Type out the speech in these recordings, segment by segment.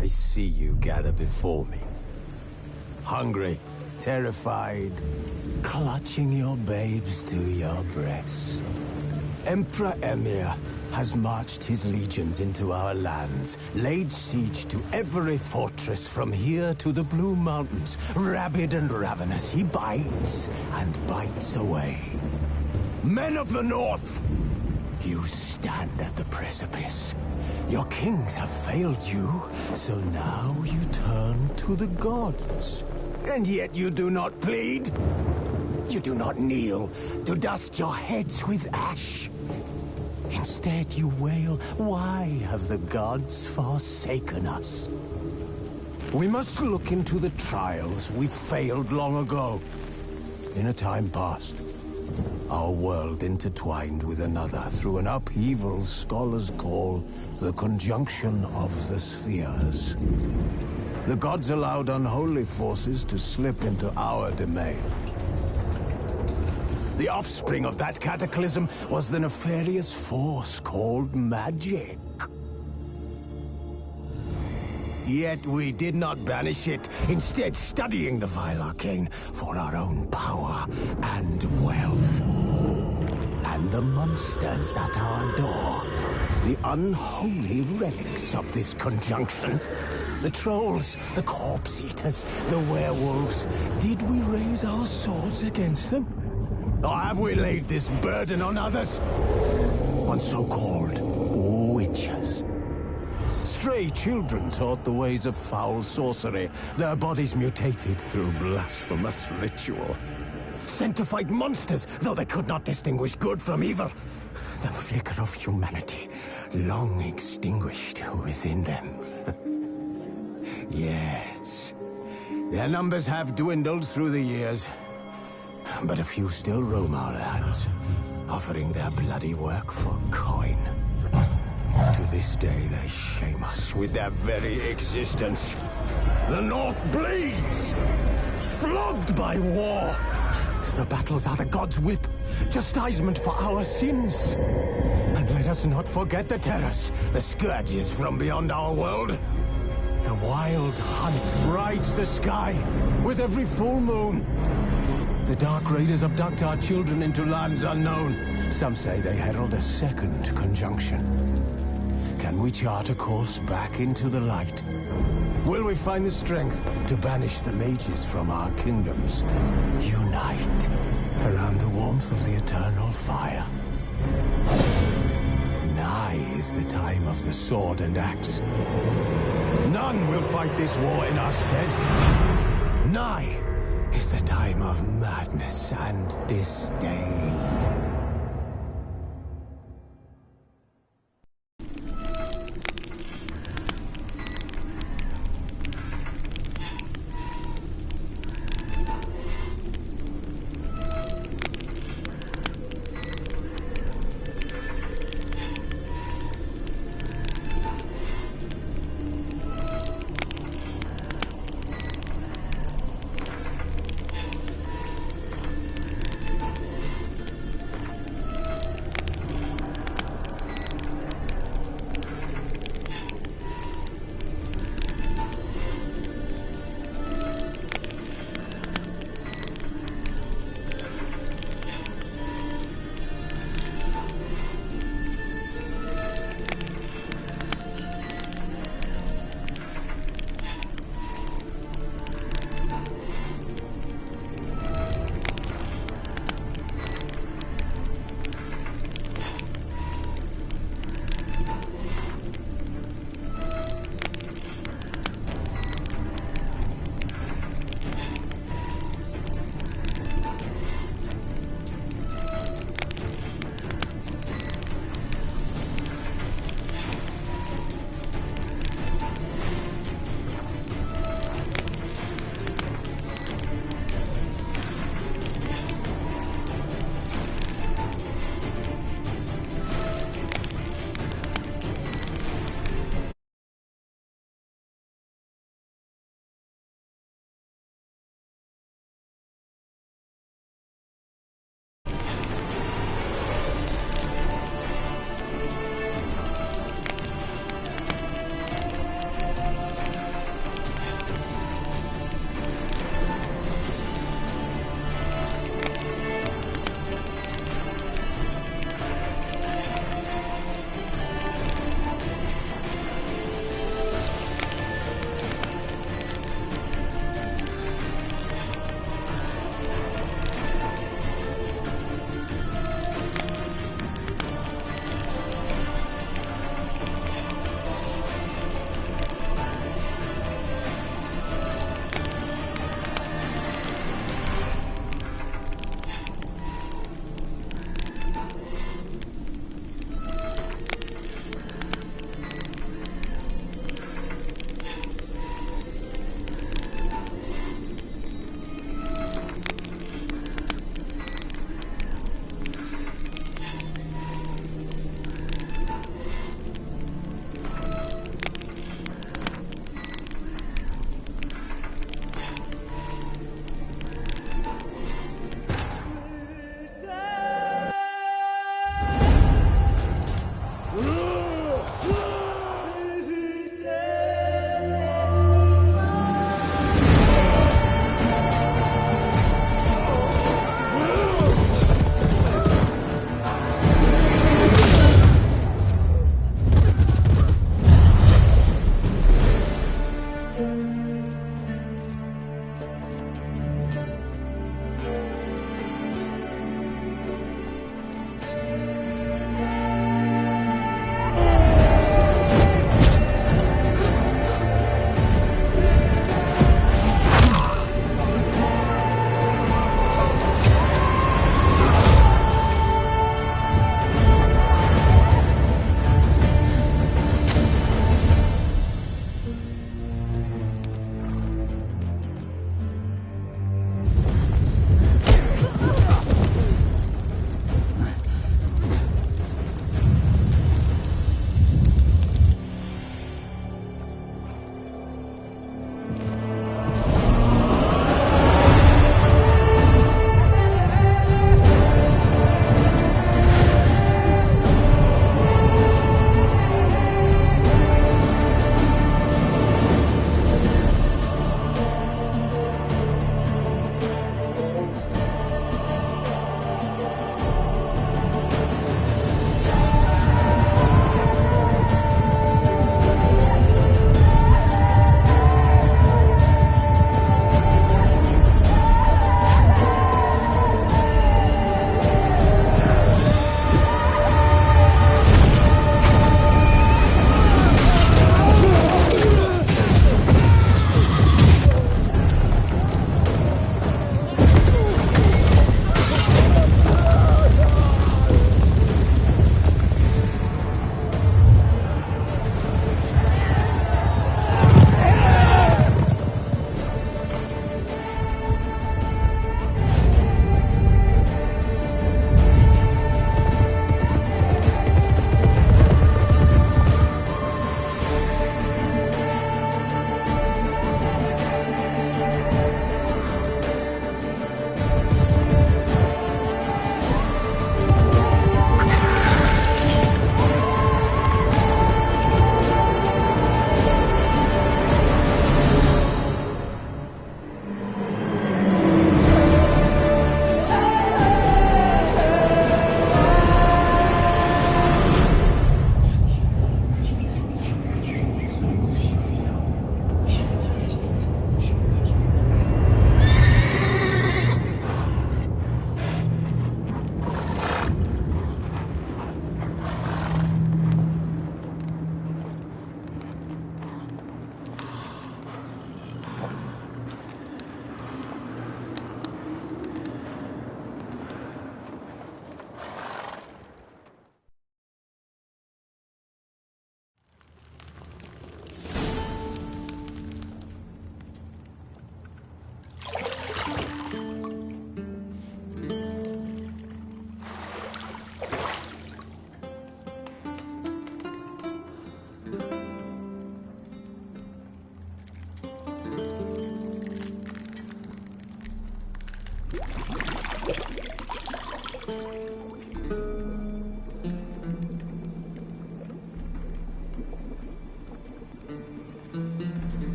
I see you gather before me. Hungry, terrified, clutching your babes to your breast. Emperor Emhyr has marched his legions into our lands, laid siege to every fortress from here to the Blue Mountains. Rabid and ravenous, he bites and bites away. Men of the North, you stand at the precipice. Your kings have failed you, so now you turn to the gods. And yet you do not plead. You do not kneel to dust your heads with ash. Instead you wail, why have the gods forsaken us? We must look into the trials we failed long ago. In a time past, our world intertwined with another through an upheaval scholars call the conjunction of the spheres. The gods allowed unholy forces to slip into our domain. The offspring of that cataclysm was the nefarious force called magic. Yet we did not banish it, instead studying the vile arcane for our own power and wealth. And the monsters at our door, the unholy relics of this conjunction. The trolls, the corpse-eaters, the werewolves. Did we raise our swords against them? Or have we laid this burden on others? On so-called witches. Stray children taught the ways of foul sorcery, their bodies mutated through blasphemous ritual. Sent to fight monsters, though they could not distinguish good from evil. The flicker of humanity, long extinguished within them. Yes, their numbers have dwindled through the years, but a few still roam our lands, offering their bloody work for coin. To this day, they shame us with their very existence. The North bleeds, flogged by war. The battles are the gods' whip, chastisement for our sins. And let us not forget the terrors, the scourges from beyond our world. The wild hunt rides the sky with every full moon. The Dark Raiders abduct our children into lands unknown. Some say they herald a second conjunction. Can we chart a course back into the light? Will we find the strength to banish the mages from our kingdoms? Unite around the warmth of the eternal fire. Nigh is the time of the sword and axe. None will fight this war in our stead. Nigh is the time of madness and disdain.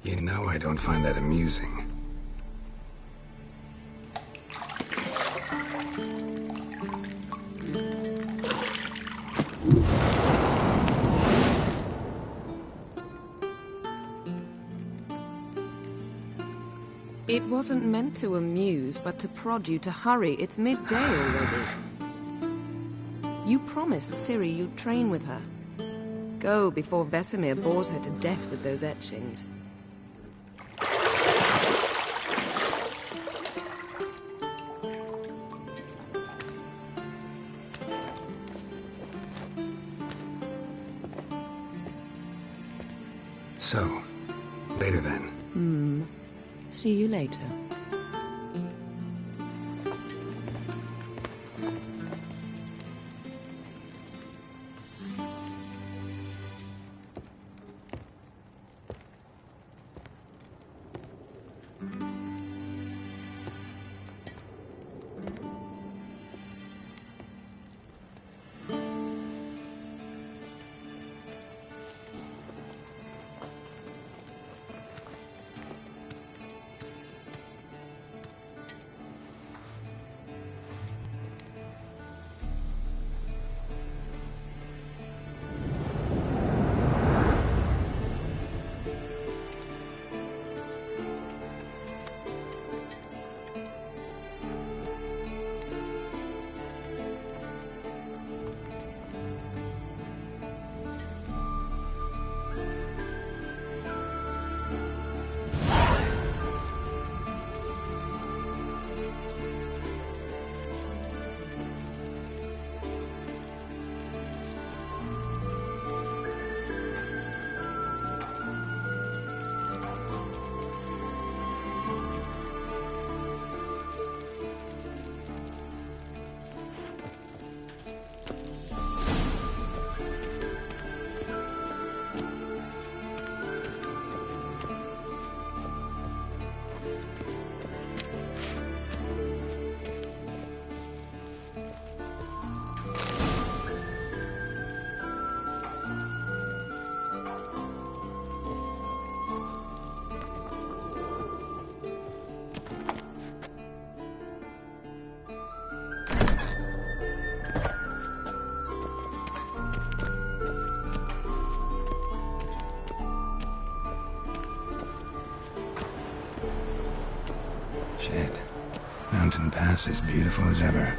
You know I don't find that amusing. It wasn't meant to amuse, but to prod you to hurry. It's midday already. You promised Ciri you'd train with her. Go before Vesemir bores her to death with those etchings. So, later then. See you later. Shit. Mountain Pass is beautiful as ever.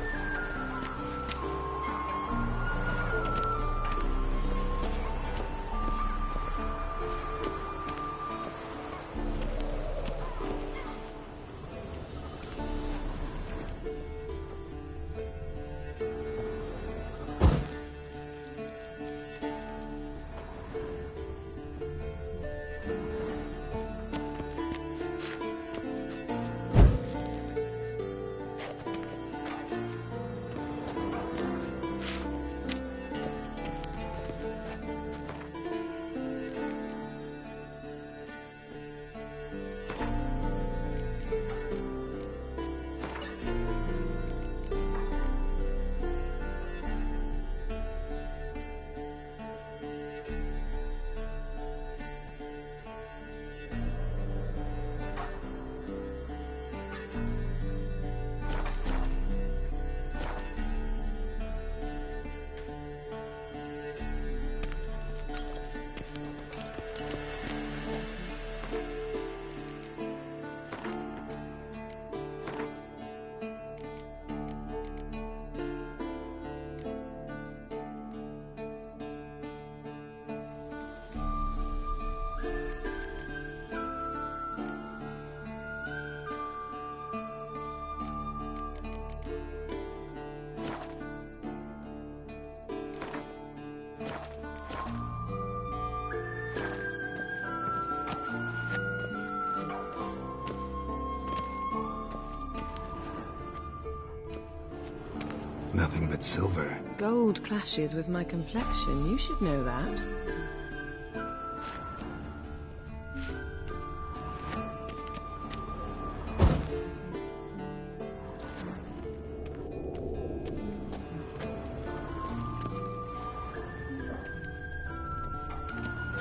Nothing but silver. Gold clashes with my complexion. You should know that.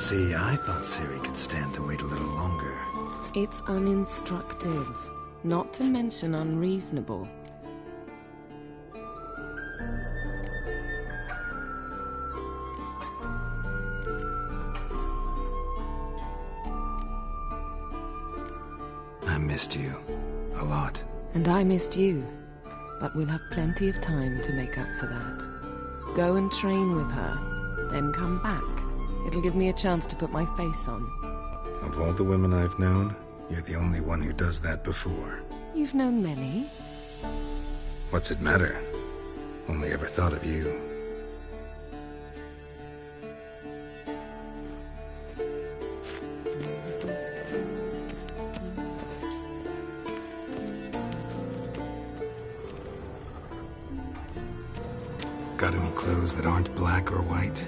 See, I thought Ciri could stand to wait a little longer. It's uninstructive, not to mention unreasonable. I missed you. A lot. And I missed you. But we'll have plenty of time to make up for that. Go and train with her, then come back. It'll give me a chance to put my face on. Of all the women I've known, you're the only one who does that before. You've known many. What's it matter? Only ever thought of you. Got any clothes that aren't black or white?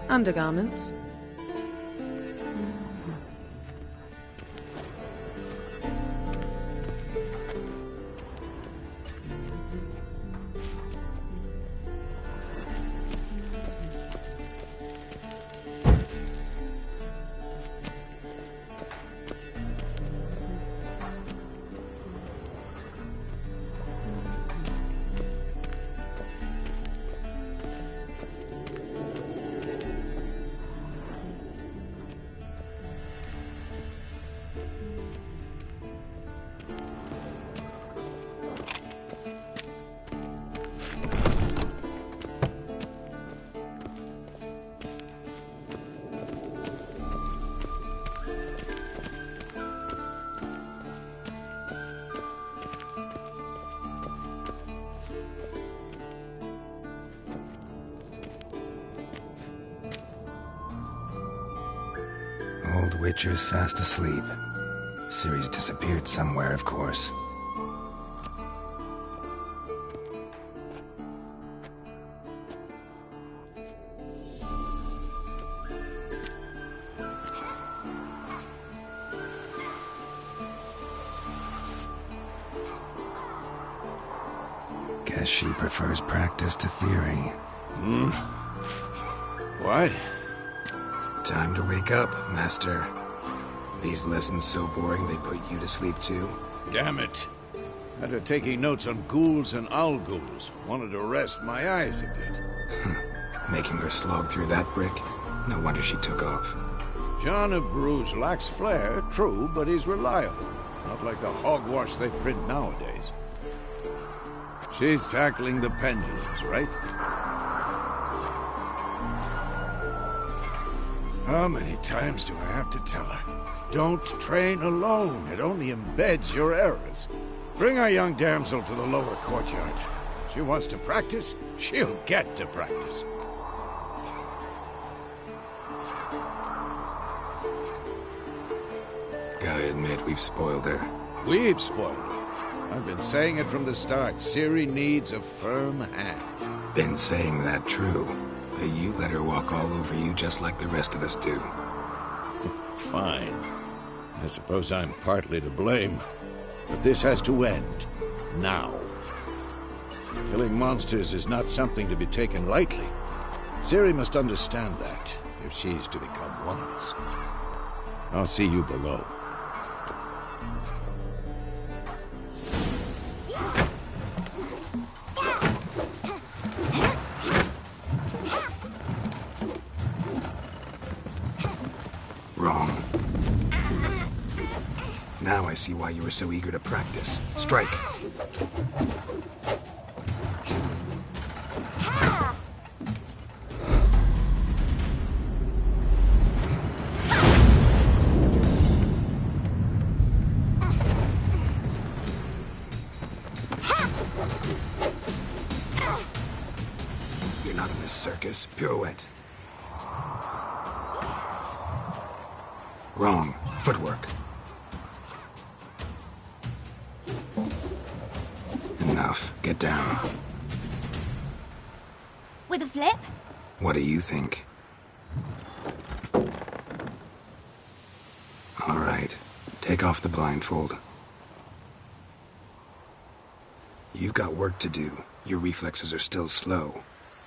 Undergarments. Old Witcher's fast asleep. Ciri's disappeared somewhere, of course. Guess she prefers practice to theory. What? Time to wake up, Master. These lessons so boring they put you to sleep too? Damn it. After taking notes on ghouls and owl-ghouls, wanted to rest my eyes a bit. Making her slog through that brick? No wonder she took off. John of Bruges lacks flair, true, but he's reliable. Not like the hogwash they print nowadays. She's tackling the pendulums, right? How many times do I have to tell her? Don't train alone. It only embeds your errors. Bring our young damsel to the lower courtyard. She wants to practice, she'll get to practice. Gotta admit, we've spoiled her. We've spoiled her. I've been saying it from the start. Ciri needs a firm hand. Been saying that true. But you let her walk all over you just like the rest of us do. Fine. I suppose I'm partly to blame. But this has to end. Now. Killing monsters is not something to be taken lightly. Ciri must understand that, if she's to become one of us. I'll see you below. Wrong. Now I see why you were so eager to practice. Strike. You're not in this circus. Pirouette. Wrong. Footwork. Enough. Get down. With a flip? What do you think? All right. Take off the blindfold. You've got work to do. Your reflexes are still slow.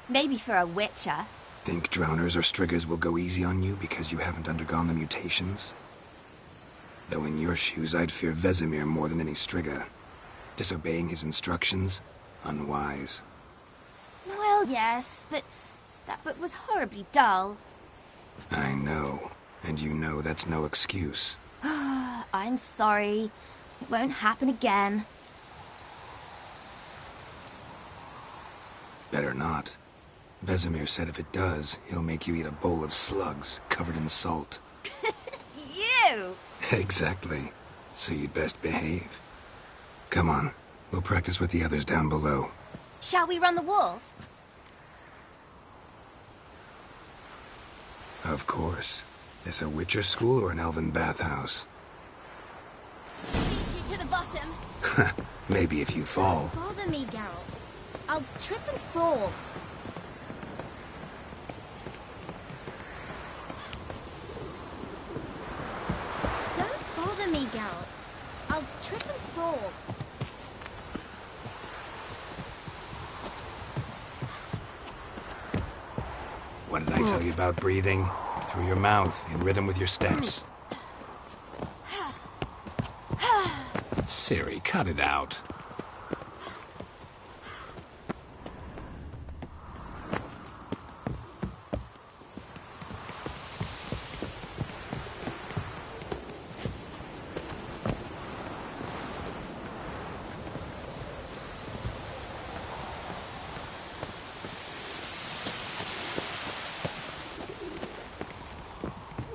Maybe for a witcher. Think drowners or striggers will go easy on you because you haven't undergone the mutations? Though in your shoes, I'd fear Vesemir more than any strigger. Disobeying his instructions? Unwise. Well, yes, but that book was horribly dull. I know. And you know that's no excuse. I'm sorry. It won't happen again. Better not. Vesemir said if it does, he'll make you eat a bowl of slugs covered in salt. You! Exactly. So you'd best behave. Come on. We'll practice with the others down below. Shall we run the walls? Of course. This a Witcher school or an elven bathhouse? Beat you to the bottom. Maybe if you fall. Don't bother me, Geralt. I'll trip and fall. Don't bother me, Geralt. I'll trip and fall. What did I tell you about breathing? Through your mouth, in rhythm with your steps. Ciri, cut it out.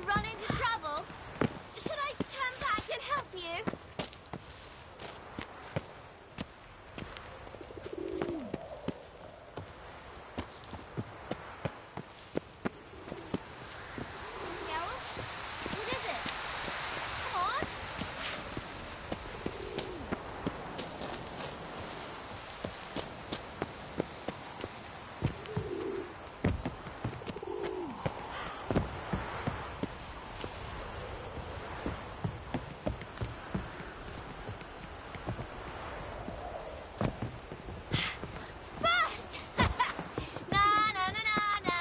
Run into trouble? Should I turn back and help you? Geralt? What is it? Come on. First! Na na na na na.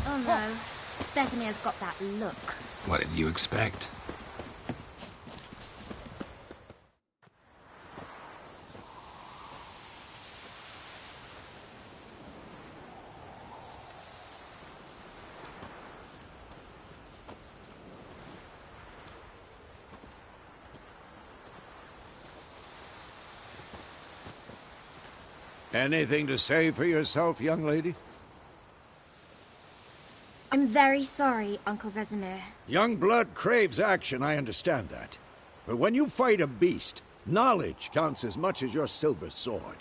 Oh no. Vesemir's got that look. What did you expect? Anything to say for yourself, young lady? I'm very sorry, Uncle Vesemir. Young blood craves action, I understand that. But when you fight a beast, knowledge counts as much as your silver sword.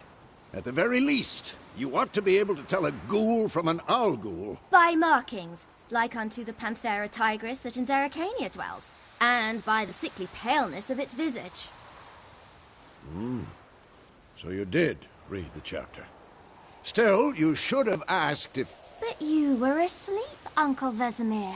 At the very least, you ought to be able to tell a ghoul from an owl ghoul. By markings, like unto the Panthera tigris that in Zerrikania dwells, and by the sickly paleness of its visage. So you did read the chapter. Still, you should have asked if... But you were asleep, Uncle Vesemir.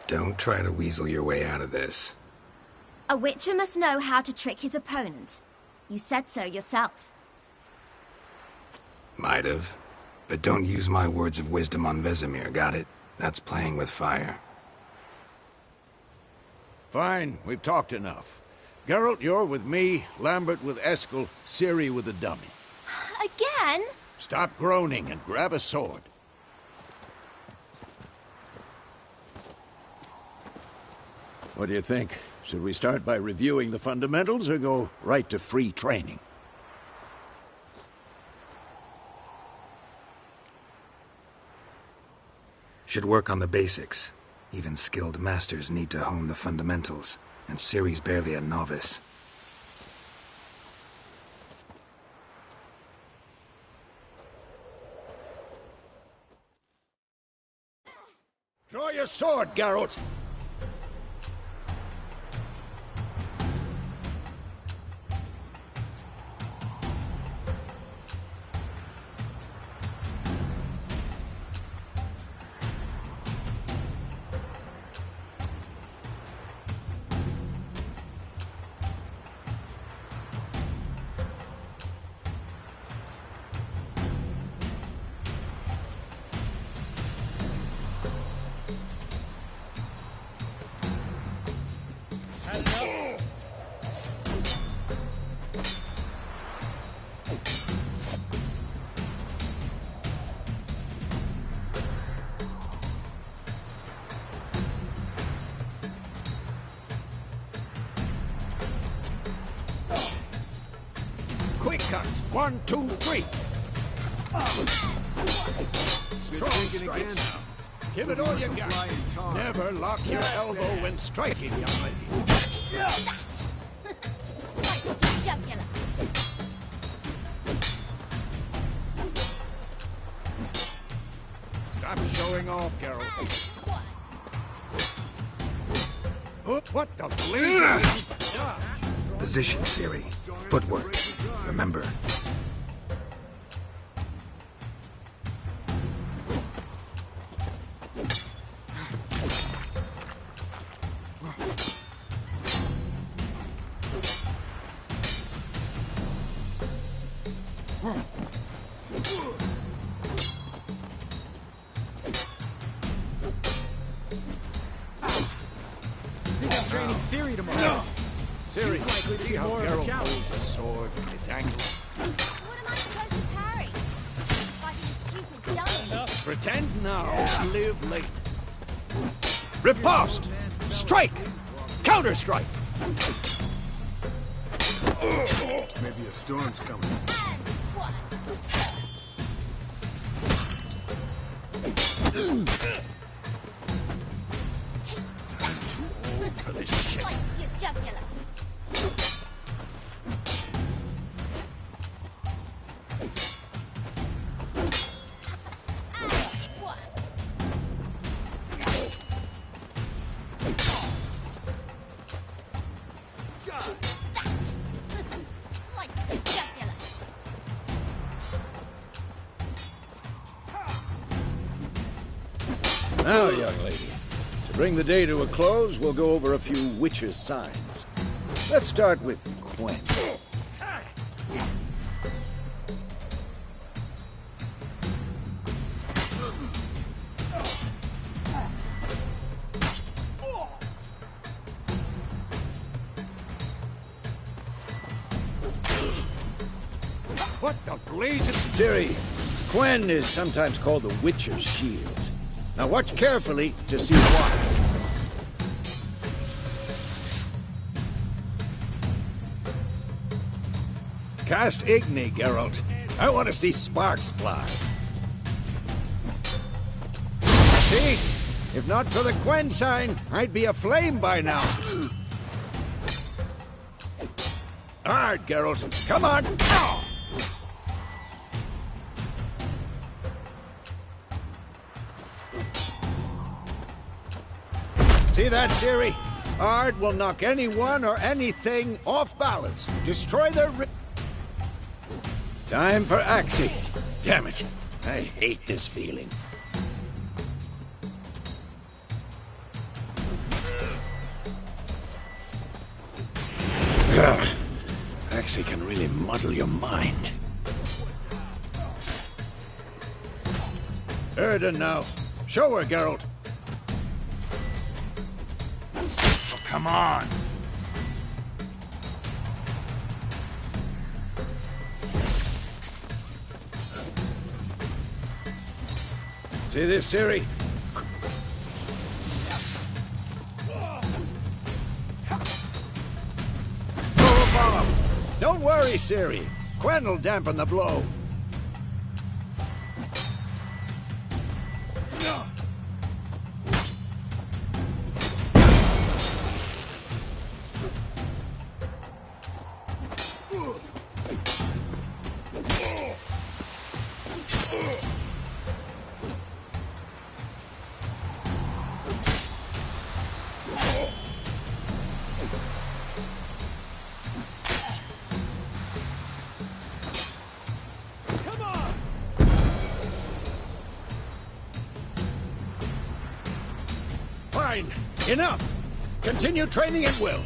Don't try to weasel your way out of this. A witcher must know how to trick his opponent. You said so yourself. Might have. But don't use my words of wisdom on Vesemir, got it? That's playing with fire. Fine, we've talked enough. Geralt, you're with me, Lambert with Eskel, Ciri with the dummy. Again? Stop groaning and grab a sword. What do you think? Should we start by reviewing the fundamentals or go right to free training? Should work on the basics. Even skilled masters need to hone the fundamentals, and Ciri's barely a novice. Draw your sword, Geralt! Quick cuts. 1, 2, 3. Strong strikes now. Give it all you got. Never lock your elbow when striking, young lady. Slice jugular. Stop showing off, Geralt. What the blazes? Position, Ciri. Footwork. Remember. Training Ciri tomorrow. Ciri, She's likely to see be how more of a Geralt challenge. holds a sword at its angle. What am I supposed to parry? Just fighting a stupid dummy. Pretend now, live late. Riposte! Strike! Counter-strike! Maybe a storm's coming. I'm too old for this shit. Slice your jugular. Now, young lady, to bring the day to a close, we'll go over a few witches' signs. Let's start with Quen. What the blazes? Ciri, Quen is sometimes called the Witcher's Shield. Now watch carefully to see why. Cast Igni, Geralt. I want to see sparks fly. See? If not for the Quen sign, I'd be aflame by now. Hard, Geralt. Come on. See that, Ciri? Ard will knock anyone or anything off balance. Destroy their Time for Axii. Damn it. I hate this feeling. Ugh. Axii can really muddle your mind. Erden now. Show her, Geralt. Come on! See this, Ciri? Throw a bomb! Don't worry, Ciri. Quen will dampen the blow. Enough! Continue training at will.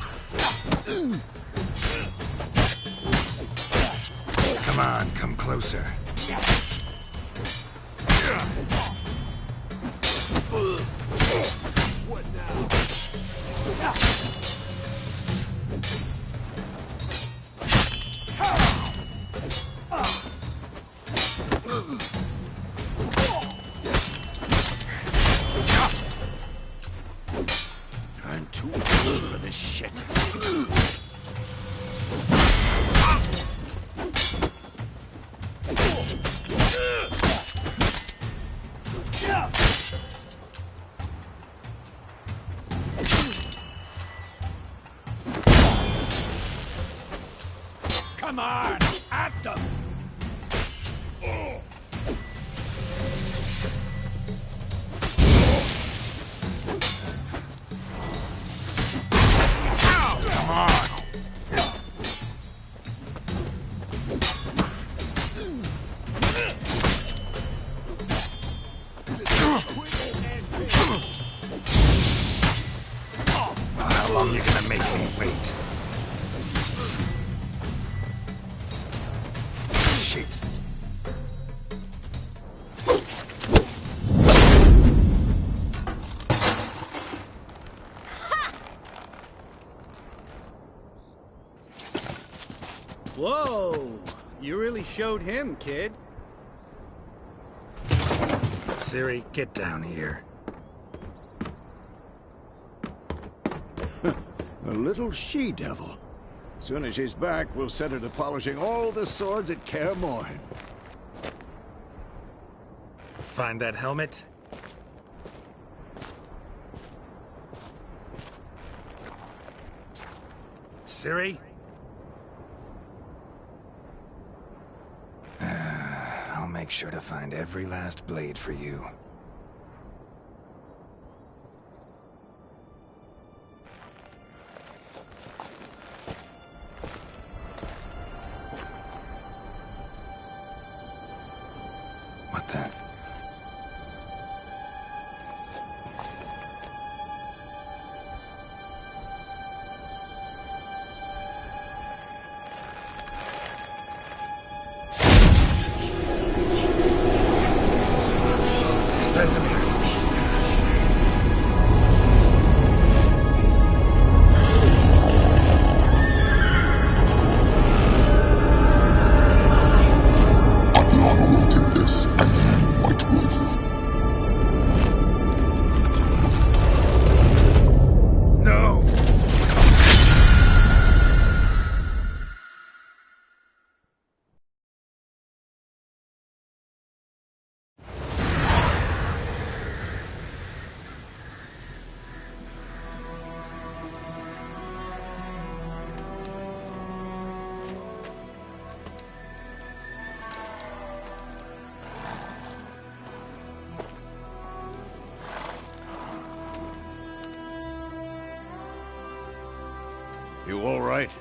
Come on, come closer. What now? I'm too old for this shit. Come on, at them! Come on! How long you gonna make me wait? Shit. Whoa! You really showed him, kid. Ciri, get down here. A little she-devil. Soon as she's back, we'll set her to polishing all the swords at Kaer Morhen. Find that helmet? Ciri? I'll make sure to find every last blade for you. What then? Vesemir. Athlon awaited this, and you, White Wolf. No! You all right?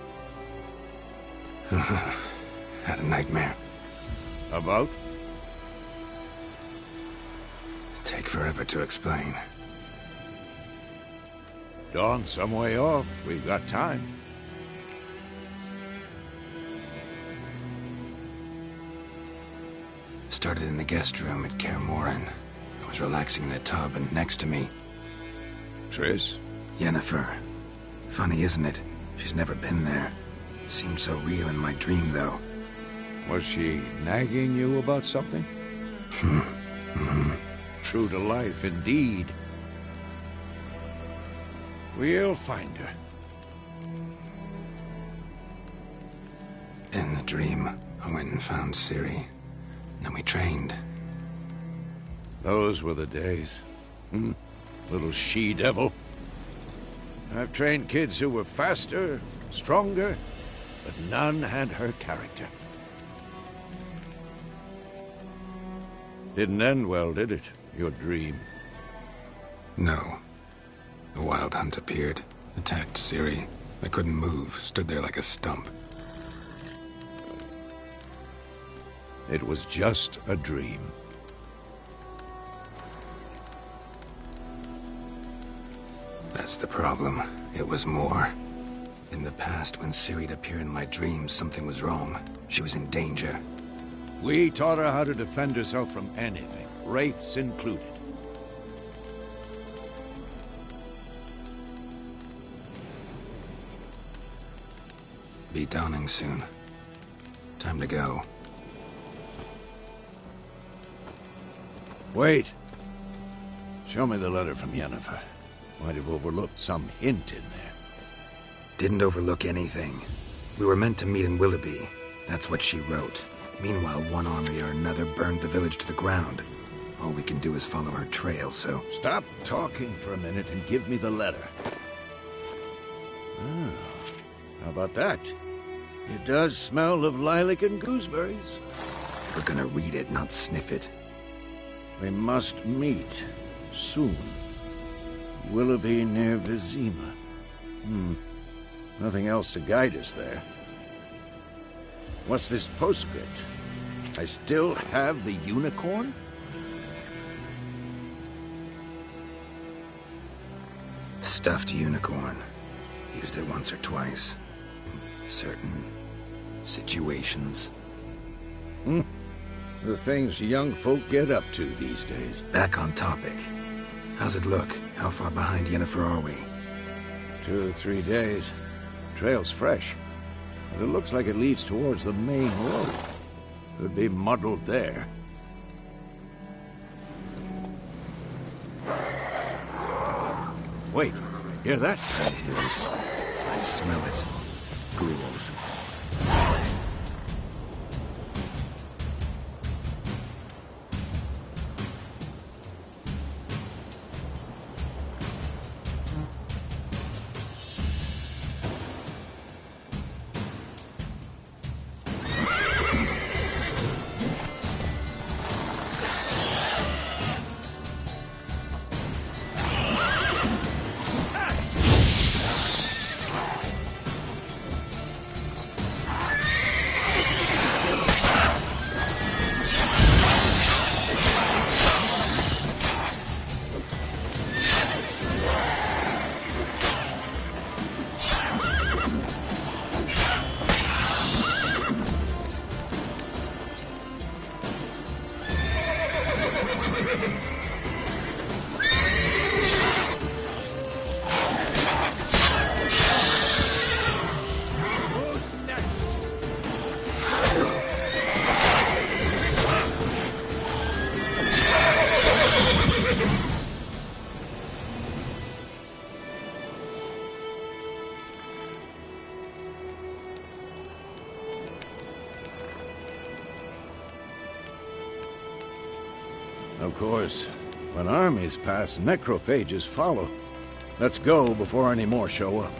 Had a nightmare. About? Take forever to explain. Dawn's some way off. We've got time. Started in the guest room at Kaer Morhen. I was relaxing in the tub, and next to me, Triss? Yennefer. Funny, isn't it? She's never been there. Seemed so real in my dream, though. Was she nagging you about something? True to life, indeed. We'll find her. In the dream, I went and found Ciri. Then we trained. Those were the days. Little she-devil. I've trained kids who were faster, stronger, but none had her character. Didn't end well, did it? Your dream? No. A wild hunt appeared, attacked Ciri. I couldn't move, stood there like a stump. It was just a dream. That's the problem. It was more. In the past, when Ciri'd appear in my dreams, something was wrong. She was in danger. We taught her how to defend herself from anything, wraiths included. Be dawning soon. Time to go. Wait. Show me the letter from Yennefer. Might have overlooked some hint in there. Didn't overlook anything. We were meant to meet in Willoughby. That's what she wrote. Meanwhile, one army or another burned the village to the ground. All we can do is follow her trail, so... Stop talking for a minute and give me the letter. Ah, how about that? It does smell of lilac and gooseberries. We're gonna read it, not sniff it. We must meet. Soon. Willoughby near Vizima. Nothing else to guide us there. What's this postscript? I still have the unicorn? Stuffed unicorn. Used it once or twice. In certain situations. The things young folk get up to these days. Back on topic. How's it look? How far behind Yennefer are we? 2 or 3 days. Trail's fresh. But it looks like it leads towards the main road. Could be muddled there. Wait, hear that? I smell it. Ghouls. Of course, when armies pass, necrophages follow. Let's go before any more show up.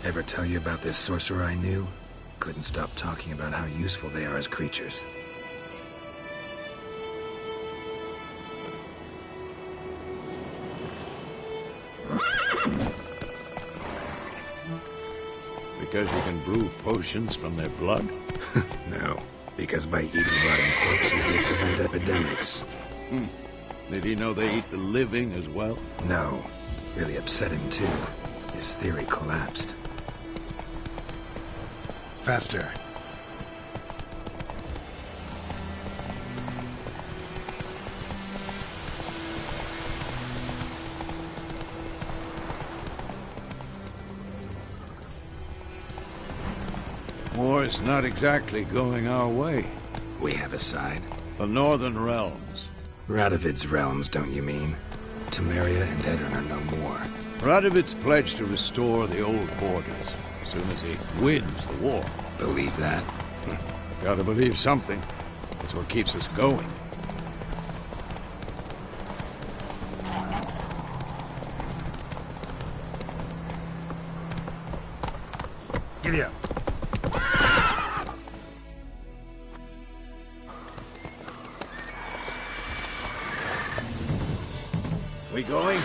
Ever tell you about this sorcerer I knew? Couldn't stop talking about how useful they are as creatures. Because you can brew potions from their blood? No, because by eating rotting corpses they prevent epidemics. Did he know they eat the living as well? No, really upset him too. His theory collapsed. Faster. War's not exactly going our way. We have a side. The Northern Realms. Radovid's realms, don't you mean? Temeria and Edirn are no more. Radovid's pledged to restore the old borders as soon as he wins the war. Believe that? Gotta believe something. That's what keeps us going. Giddy up. We going?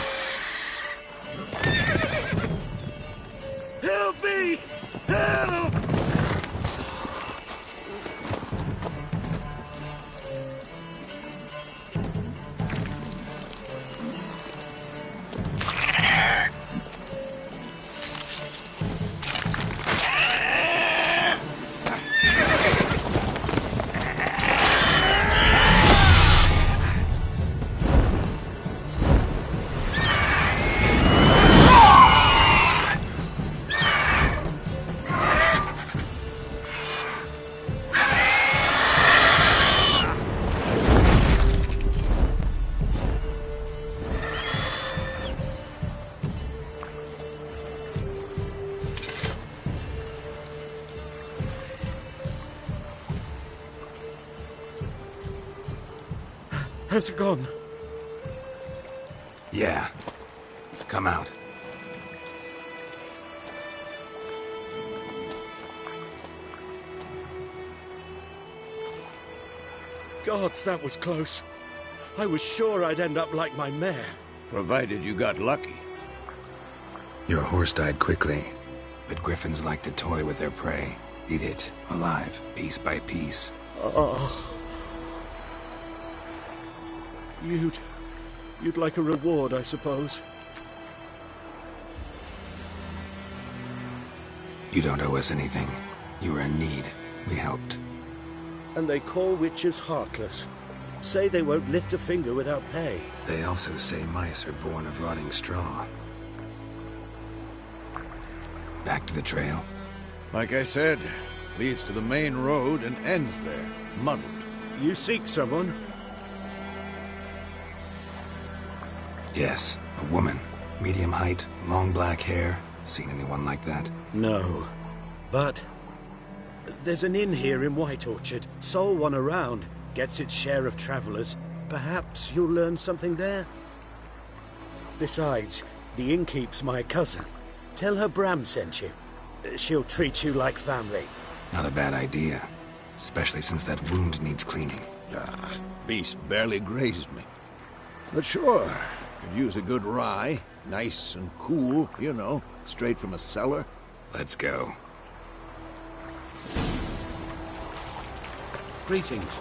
Help me! Help! Has it gone? Yeah. Come out. Gods, that was close. I was sure I'd end up like my mare. Provided you got lucky. Your horse died quickly, but griffins like to toy with their prey. Eat it, alive, piece by piece. Oh. You'd like a reward, I suppose. You don't owe us anything. You were in need. We helped. And they call witches heartless. Say they won't lift a finger without pay. They also say mice are born of rotting straw. Back to the trail. Like I said, leads to the main road and ends there, muddled. You seek someone? Yes, a woman. Medium height, long black hair. Seen anyone like that? No. But there's an inn here in White Orchard. Sole one around. Gets its share of travelers. Perhaps you'll learn something there? Besides, the innkeep's my cousin. Tell her Bram sent you. She'll treat you like family. Not a bad idea. Especially since that wound needs cleaning. Beast barely grazed me. But sure, could use a good rye. Nice and cool, you know, straight from a cellar. Let's go. Greetings.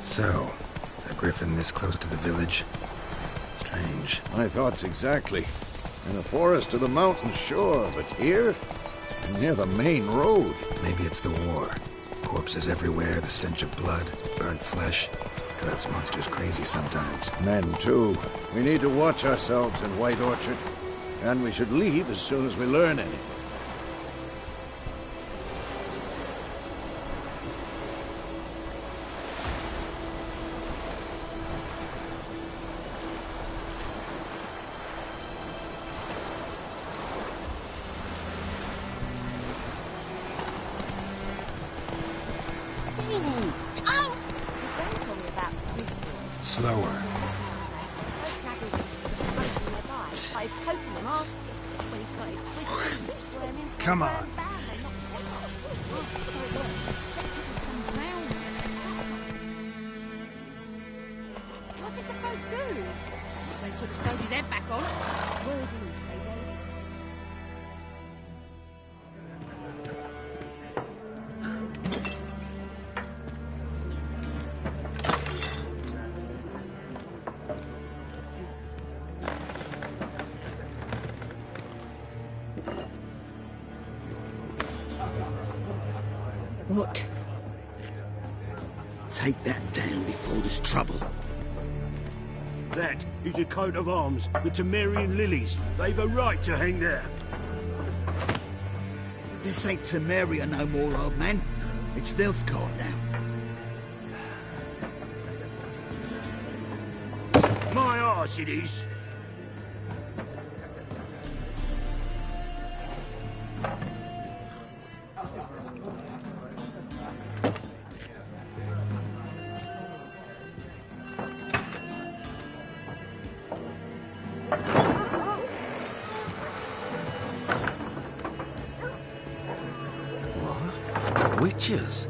So, a griffin this close to the village? Strange. My thoughts exactly. In the forest or the mountains, sure, but here? Near the main road. Maybe it's the war. Corpses everywhere, the stench of blood, burnt flesh. Drives monsters crazy sometimes. Men, too. We need to watch ourselves in White Orchard. And we should leave as soon as we learn anything. Slower. Come on. What did the folk do? They put the soldier's head back on. Word is they laid his... What? Take that down before there's trouble. That is a coat of arms, the Temerian lilies. They've a right to hang there. This ain't Temeria no more, old man. It's Nilfgaard now. My arse it is. Witches?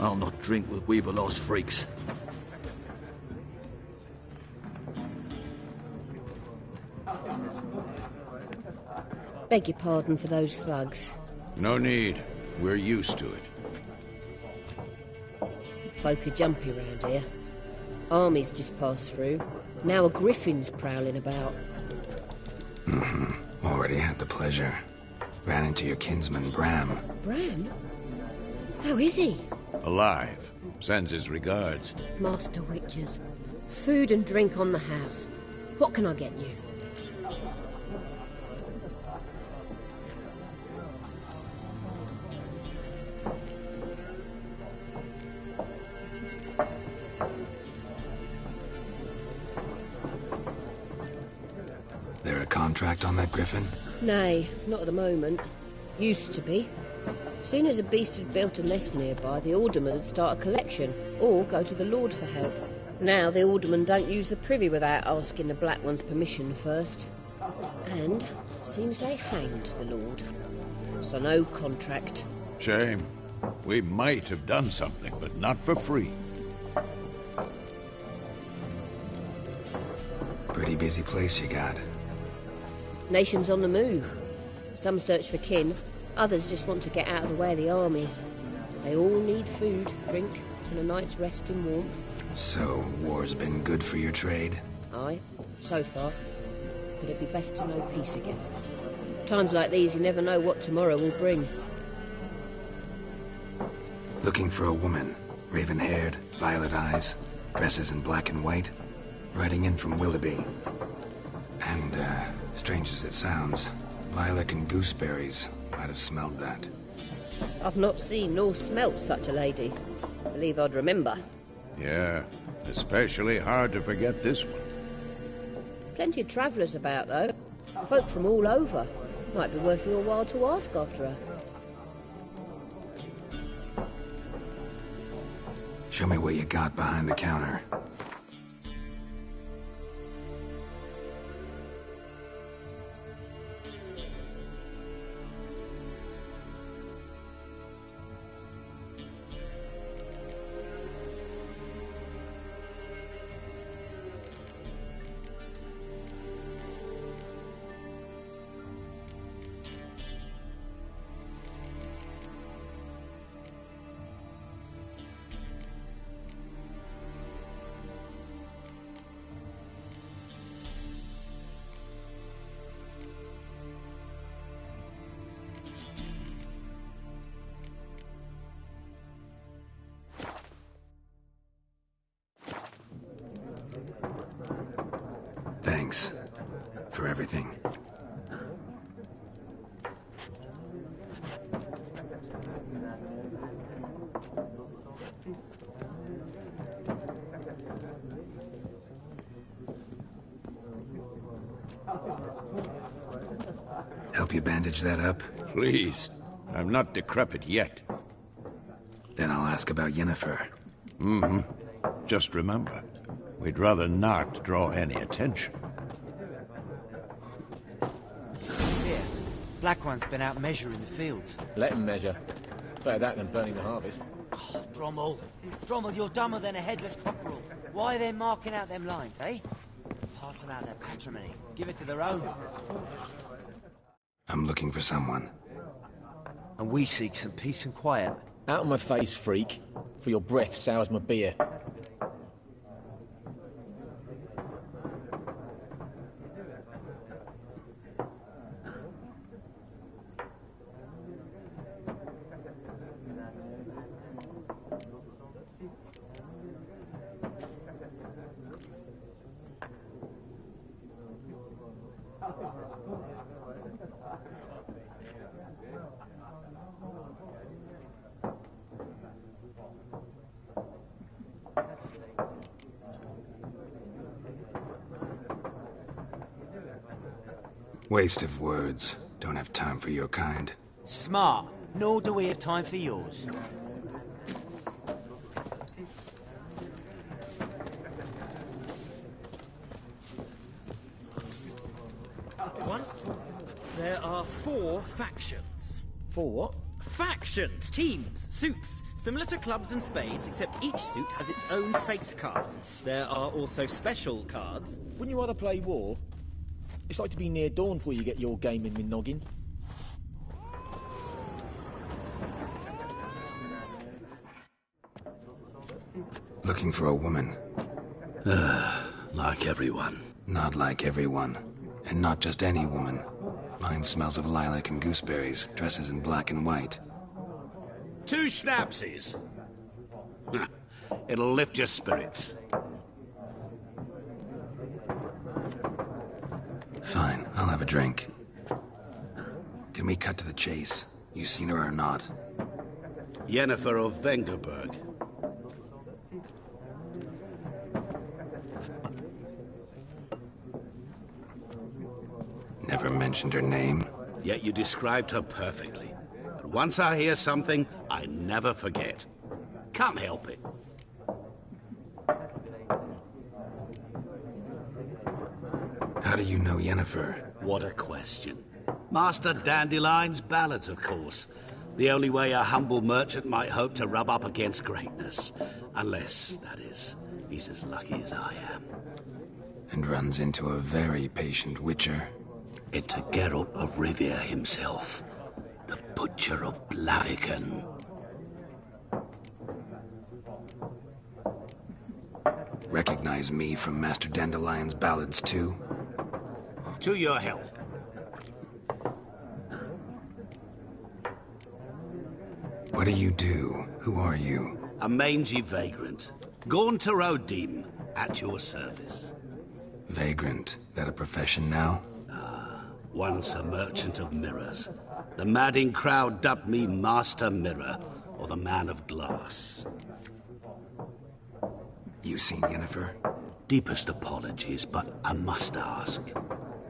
I'll not drink with Weaverlost freaks. Beg your pardon for those thugs. No need. We're used to it. Folk are jumpy round here. Armies just passed through. Now a griffin's prowling about. Already had the pleasure. Ran into your kinsman, Bram. Bram? How is he? Alive. Sends his regards. Master Witchers. Food and drink on the house. What can I get you? There a contract on that griffin? Nay, not at the moment. Used to be. Soon as a beast had built a nest nearby, the alderman would start a collection, or go to the Lord for help. Now the aldermen don't use the privy without asking the Black One's permission first. And seems they hanged the Lord. So no contract. Shame. We might have done something, but not for free. Pretty busy place you got. Nations on the move. Some search for kin, others just want to get out of the way of the armies. They all need food, drink, and a night's rest in warmth. So, war's been good for your trade? Aye, so far. But it'd be best to know peace again. Times like these, you never know what tomorrow will bring. Looking for a woman. Raven-haired, violet eyes, dresses in black and white. Riding in from Willoughby. And, strange as it sounds, lilac and gooseberries might have smelled that. I've not seen nor smelt such a lady. Believe I'd remember. Yeah, especially hard to forget this one. Plenty of travellers about, though. Folk from all over. Might be worth your while to ask after her. Show me what you got behind the counter. for everything. Help you bandage that up? Please. I'm not decrepit yet. Then I'll ask about Yennefer. Mm-hmm. Just remember, we'd rather not draw any attention. Here, Black One's been out measuring the fields. Let him measure. Better that than burning the harvest. Oh, Drommel. Drommel, you're dumber than a headless cockerel. Why are they marking out them lines, eh? Passing out their patrimony. Give it to their own. I'm looking for someone. And we seek some peace and quiet. Out of my face, freak. For your breath sours my beer. Waste of words. Don't have time for your kind. Smart. Nor do we have time for yours. There are 4 factions. 4 what? Factions, teams, suits, similar to clubs and spades, except each suit has its own face cards. There are also special cards. Wouldn't you rather play war? It's like to be near dawn before you get your game in my noggin. Looking for a woman. Like everyone. Not like everyone. And not just any woman. Mine smells of lilac and gooseberries, dresses in black and white. 2 schnapsies. It'll lift your spirits. Fine, I'll have a drink. Can we cut to the chase? You seen her or not? Yennefer of Vengerberg. Never mentioned her name. Yet you described her perfectly. And once I hear something, I never forget. Can't help it. How do you know Yennefer? What a question. Master Dandelion's ballads, of course. The only way a humble merchant might hope to rub up against greatness. Unless, that is, he's as lucky as I am. And runs into a very patient witcher. Into Geralt of Rivia himself. The Butcher of Blaviken. Recognize me from Master Dandelion's ballads, too? To your health. What do you do? Who are you? A mangy vagrant. Gone to Rodim, at your service. Vagrant? That a profession now? Once a merchant of mirrors. The madding crowd dubbed me Master Mirror, or the Man of Glass. You seen Yennefer? Deepest apologies, but I must ask.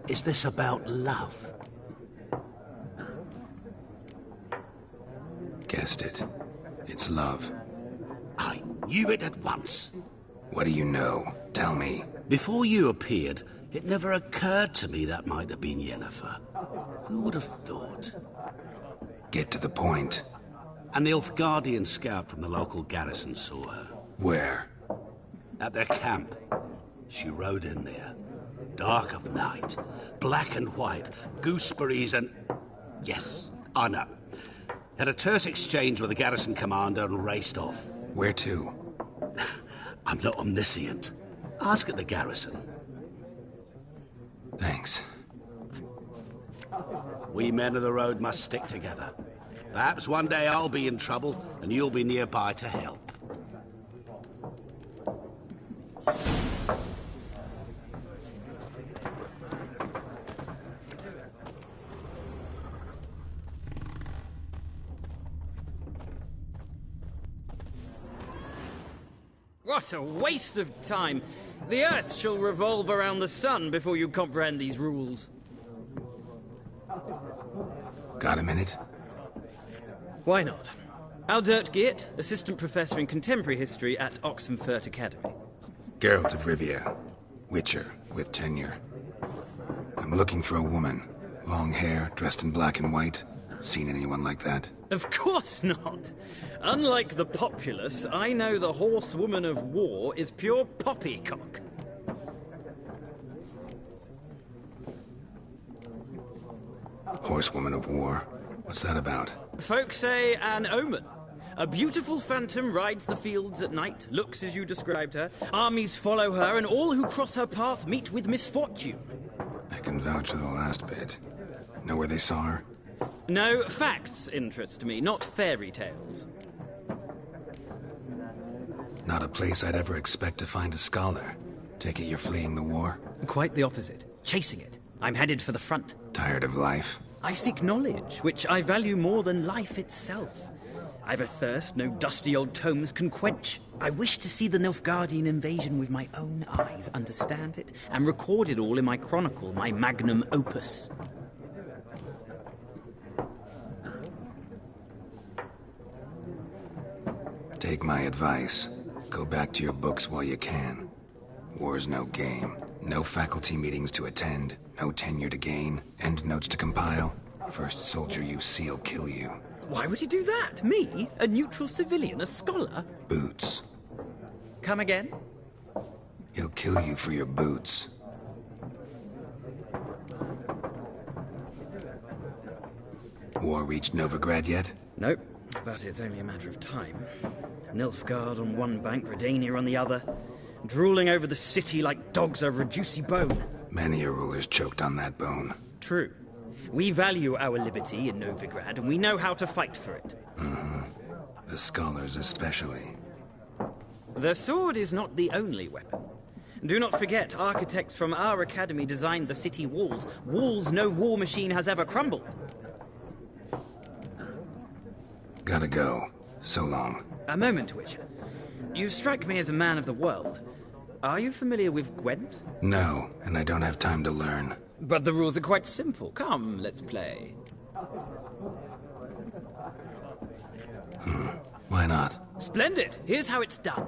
Is this about love? Guessed it. It's love. I knew it at once. What do you know? Tell me. Before you appeared, it never occurred to me that might have been Yennefer. Who would have thought? Get to the point. A Nilfgaardian scout from the local garrison saw her. Where? At their camp. She rode in there. Dark of night. Black and white. Gooseberries and... Yes, I know. Had a terse exchange with the garrison commander and raced off. Where to? I'm not omniscient. Ask at the garrison. Thanks. We men of the road must stick together. Perhaps one day I'll be in trouble and you'll be nearby to help. What a waste of time. The Earth shall revolve around the sun before you comprehend these rules. Got a minute? Why not? Aldert Geert, Assistant Professor in Contemporary History at Oxenfurt Academy. Geralt of Rivia, Witcher with tenure. I'm looking for a woman. Long hair, dressed in black and white. Seen anyone like that? Of course not. Unlike the populace, I know the horsewoman of war is pure poppycock. Horsewoman of war? What's that about? Folk say an omen. A beautiful phantom rides the fields at night, looks as you described her. Armies follow her, and all who cross her path meet with misfortune. I can vouch for the last bit. Know where they saw her? No, facts interest me, not fairy tales. Not a place I'd ever expect to find a scholar. Take it you're fleeing the war? Quite the opposite. Chasing it. I'm headed for the front. Tired of life? I seek knowledge, which I value more than life itself. I've a thirst no dusty old tomes can quench. I wish to see the Nilfgaardian invasion with my own eyes, understand it, and record it all in my chronicle, my magnum opus. Take my advice. Go back to your books while you can. War's no game. No faculty meetings to attend, no tenure to gain, end notes to compile. First soldier you see'll kill you. Why would he do that? Me? A neutral civilian? A scholar? Boots. Come again? He'll kill you for your boots. War reached Novigrad yet? Nope, but it's only a matter of time. Nilfgaard on one bank, Redania on the other. Drooling over the city like dogs over a juicy bone. Many a ruler's choked on that bone. True. We value our liberty in Novigrad, and we know how to fight for it. The scholars especially. The sword is not the only weapon. Do not forget, architects from our academy designed the city walls. Walls no war machine has ever crumbled. Gotta go. So long. A moment, Witcher. You strike me as a man of the world. Are you familiar with Gwent? No, and I don't have time to learn. But the rules are quite simple. Come, let's play. Why not? Splendid. Here's how it's done.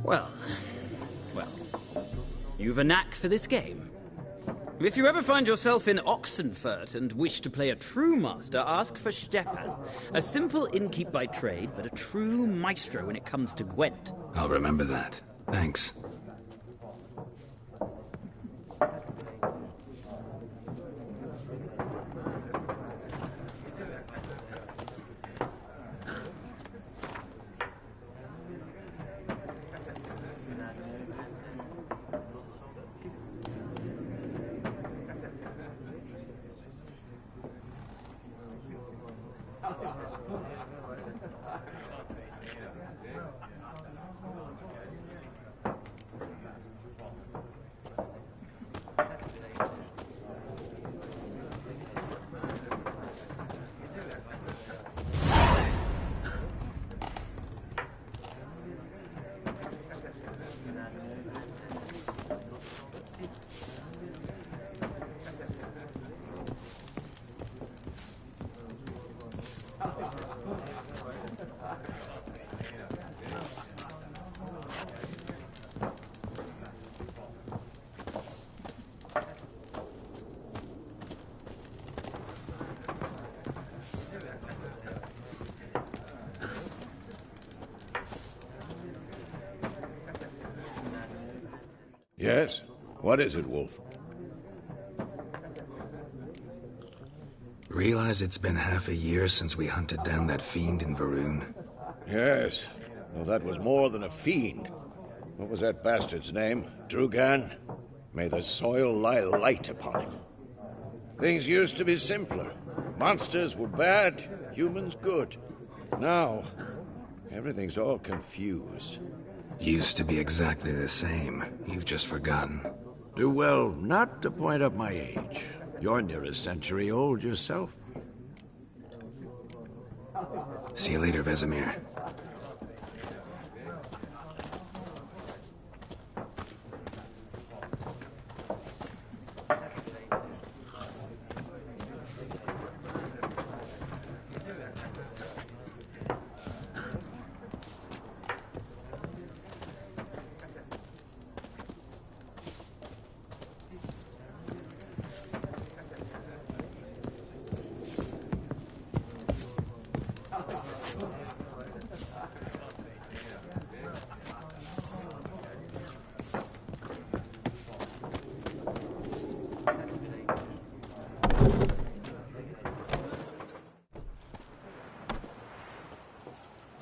Well, you've a knack for this game. If you ever find yourself in Oxenfurt and wish to play a true master, ask for Stepan. A simple innkeep by trade, but a true maestro when it comes to Gwent. I'll remember that. Thanks. Yes? What is it, Wolf? Realize it's been half a year since we hunted down that fiend in Varun? Yes. Well, that was more than a fiend. What was that bastard's name? Drugan? May the soil lie light upon him. Things used to be simpler. Monsters were bad, humans good. Now, everything's all confused. Used to be exactly the same. You've just forgotten. Do well not to point up my age. You're near a century old yourself. See you later, Vesemir.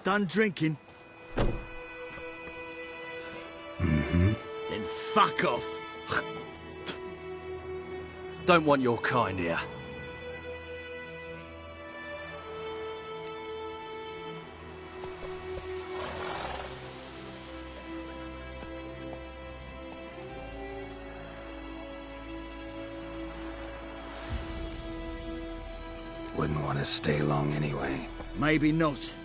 Done drinking? Mm-hmm. Then fuck off. Don't want your kind here. Wouldn't want to stay long anyway. Maybe not.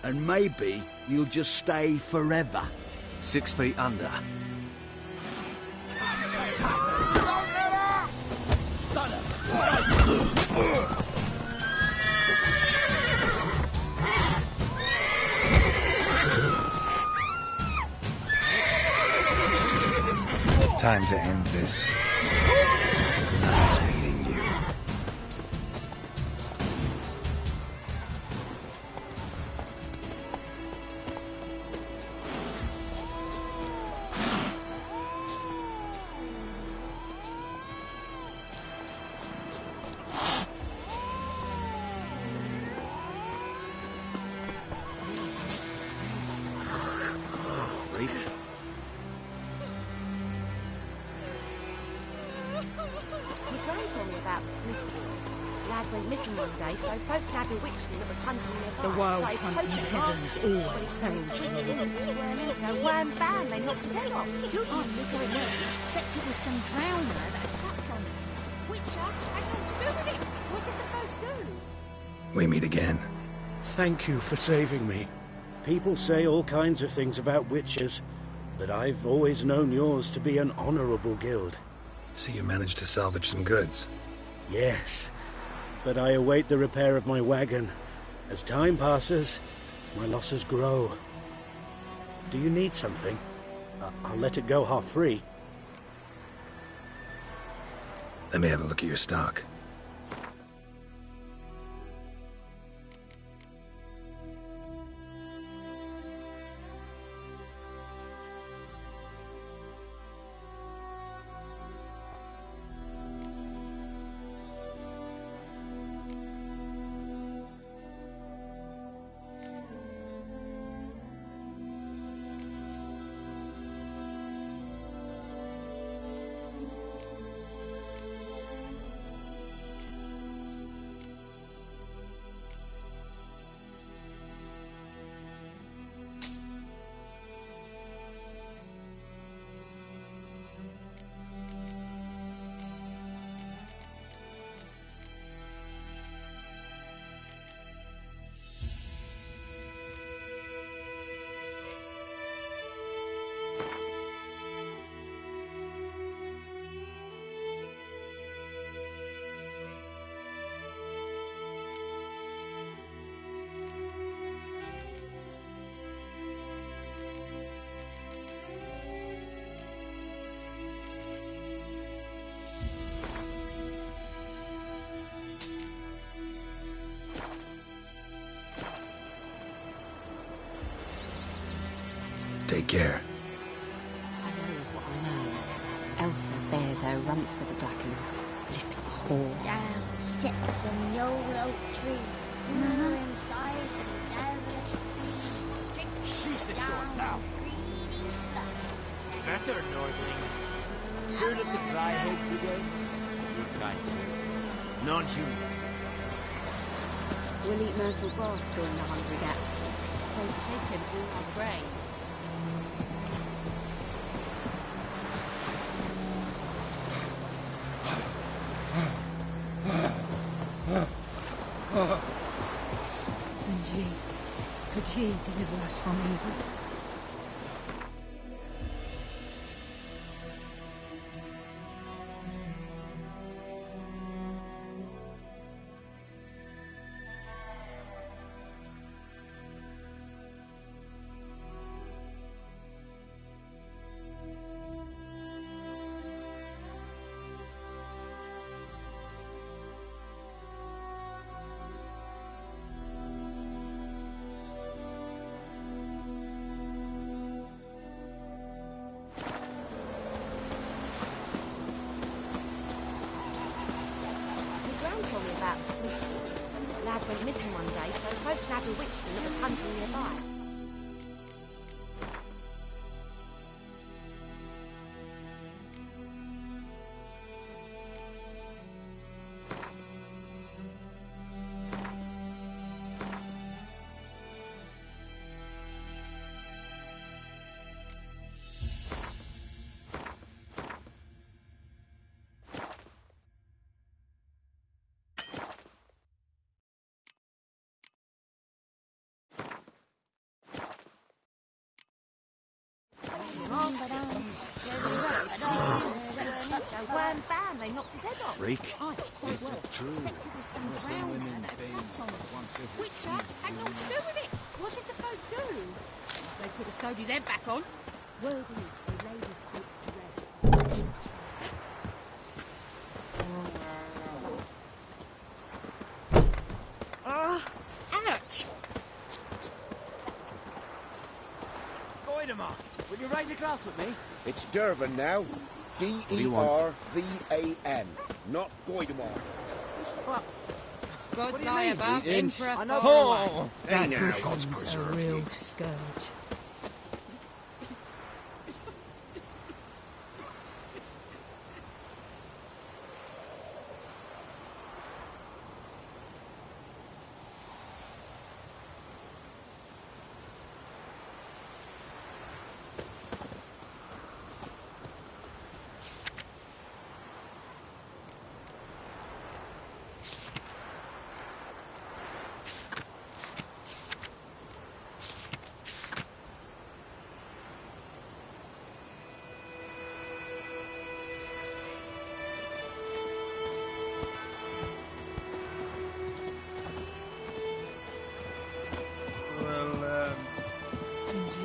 And maybe you'll just stay forever. 6 feet under. Son of... Time to end this. Nice meeting you. My gran told me about Smithfield. Lad went missing one day, so folk had a witchman that was hunting nearby. The wild Started hunt in poking the heavens past. always When he stays started in twisting the and squirming, so wham bam, they knocked his head off. Don't misery me, except it was some drowner that had sucked on him. Witcher had nothing to do with it. What did the folk do? We meet again. Thank you for saving me. People say all kinds of things about witches, but I've always known yours to be an honorable guild. So you managed to salvage some goods? Yes, but I await the repair of my wagon. As time passes, my losses grow. Do you need something? I'll let it go half-free. Let me have a look at your stock. Take care. I knows what I knows. Elsa bears her rump for the Blackens. Little whore. Down sits in the old oak tree. Mother inside the devilish bee. Shoot the sword now. Greedy stuff. Better, Nordling. Heard of the Dryhead Brigade? Your kind, sir. Non-humans. We'll eat myrtle grass during the Hungry Gap. They've taken all our grain. And ye, could ye deliver us from evil? Told me about the Smithfield. Lad went missing one day, so folk had a witchman that was hunting nearby. So wham bam, they knocked his head off. Freak. Aye, so Is well. it true? Except it was some Some drowner women that bathe sat on it. once every Witcher few had naught to do with it. What did the folk do? They could have sewed his head back on. Word is, they laid his corpse to rest. Ouch! Goidemar, will you raise a glass with me? It's Dervan now. do you want? D-E-R-V-A-N, not Goidemar. What? God's do you eye mean? above, Greetings. Emperor I know far very away. well. Hey now. God's preserve A real you. scourge.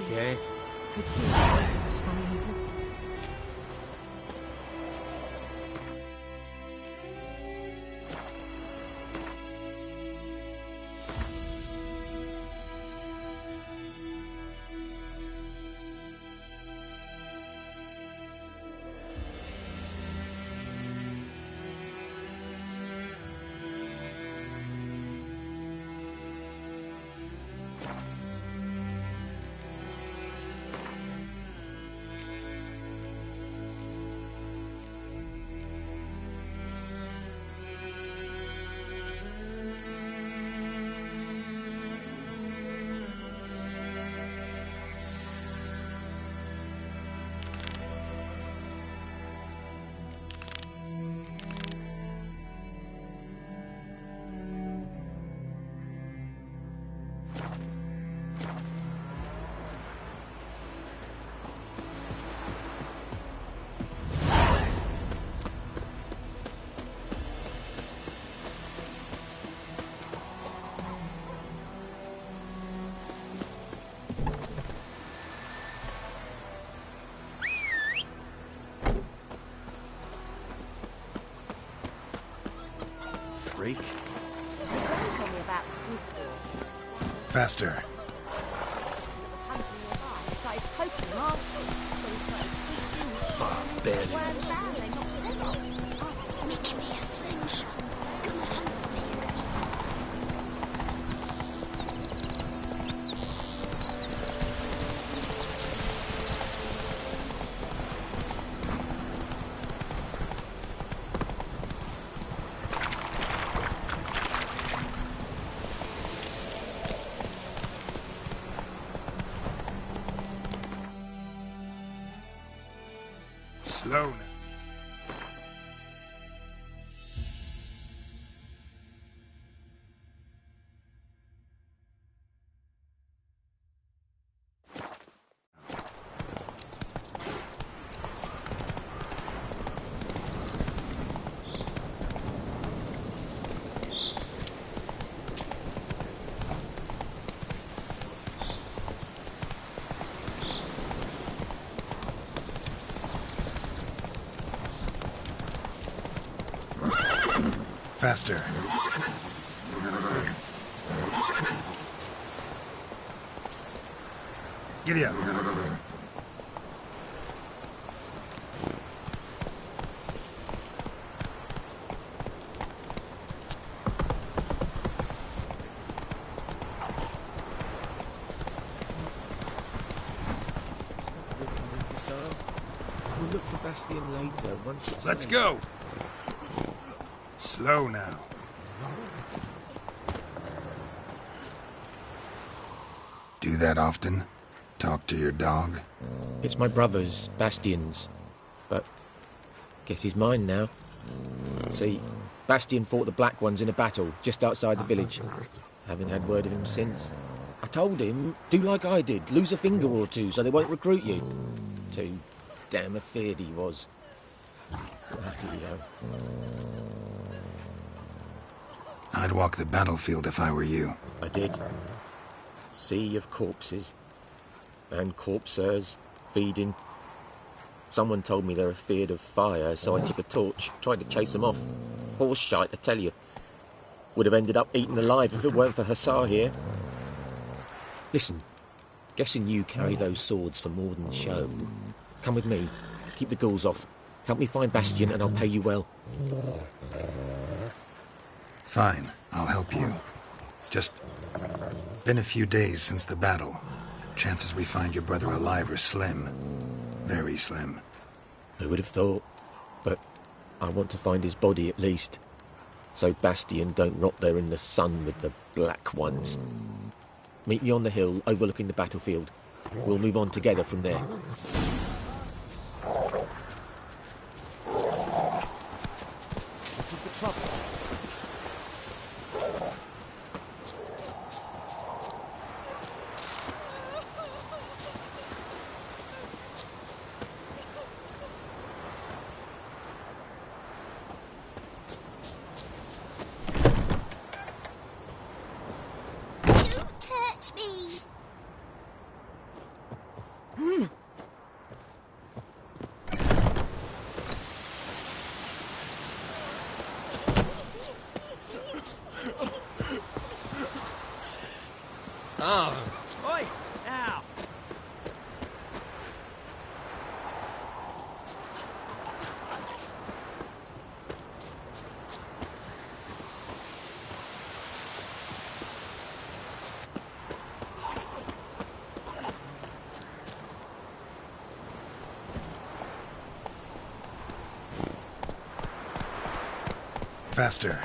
Okay. Could he That's funny, even. Freak. Your gran told me about the Swiss war. Faster. Was hunting nearby, started poking him arsehole. Then he started twisting his Barbarians. down, they knocked his head off. Give me a slingshot. Gonna hunt bears. Slow now. Faster. Giddy up. We'll look for Bastion later, once it's Let's safe. go. Slow now. Do that often? Talk to your dog? It's my brother's, Bastion's. But guess he's mine now. See, Bastion fought the Black Ones in a battle just outside the village. Haven't had word of him since. I told him, do like I did, lose a finger or two so they won't recruit you. Too damn afeard he was. Bloody hell. I'd walk the battlefield if I were you. I did. Sea of corpses. And corpsers, feeding. Someone told me they're afeard of fire, so I took a torch, tried to chase them off. Horse shite, I tell you. Would have ended up eaten alive if it weren't for Hussar here. Listen, guessing you carry those swords for more than show. Come with me, keep the ghouls off. Help me find Bastion and I'll pay you well. Fine, I'll help you. Just been a few days since the battle. Chances we find your brother alive are slim. Very slim. Who would have thought? But I want to find his body at least. So Bastion don't rot there in the sun with the Black Ones. Meet me on the hill overlooking the battlefield. We'll move on together from there. Look for trouble. Oh. Oi! Now! Faster.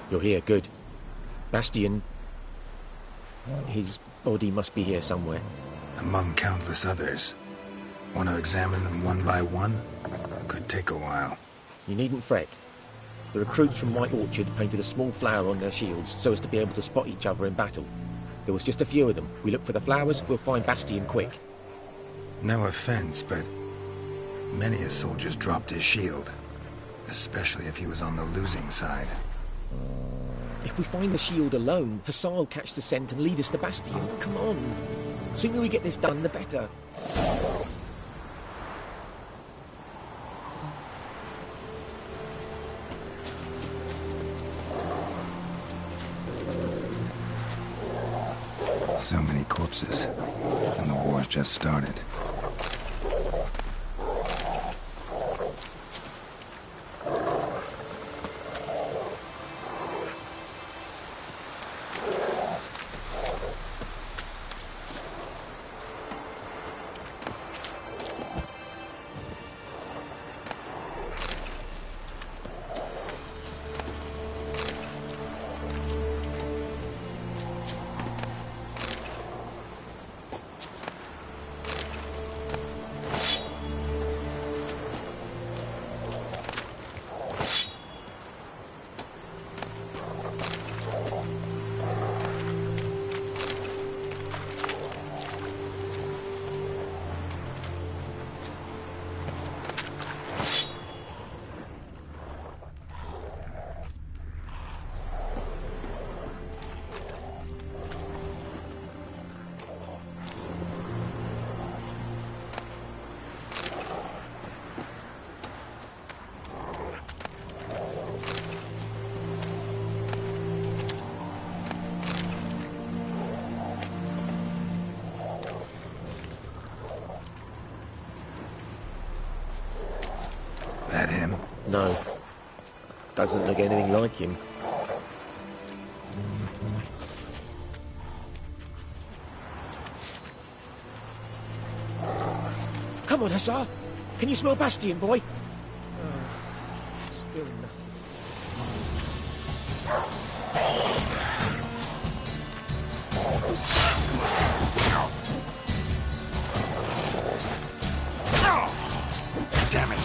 You're here, good. Bastian... his body must be here somewhere. Among countless others. Want to examine them one by one? Could take a while. You needn't fret. The recruits from White Orchard painted a small flower on their shields so as to be able to spot each other in battle. There was just a few of them. We look for the flowers, we'll find Bastian quick. No offense, but many a soldier's dropped his shield. Especially if he was on the losing side. If we find the shield alone, Hussar will catch the scent and lead us to Bastian. Come on. Sooner we get this done, the better. So many corpses, and the war's just started. That him? No. Doesn't look anything like him. Come on, Hussar! Can you smell Bastian, boy? Still nothing. Damn it!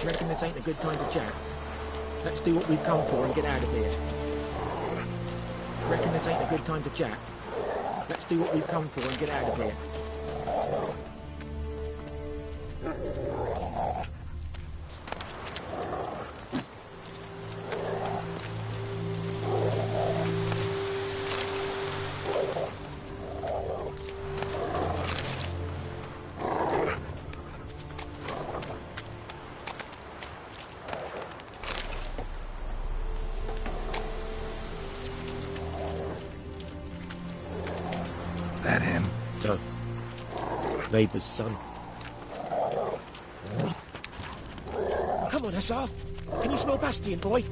Reckon this ain't a good time to chat? Let's do what we've come for and get out of here. Reckon this ain't a good time to chat? Let's do what we've come for and get out of here. That him? No. Neighbour's son. Come on, Hussar. Can you smell Bastion, boy?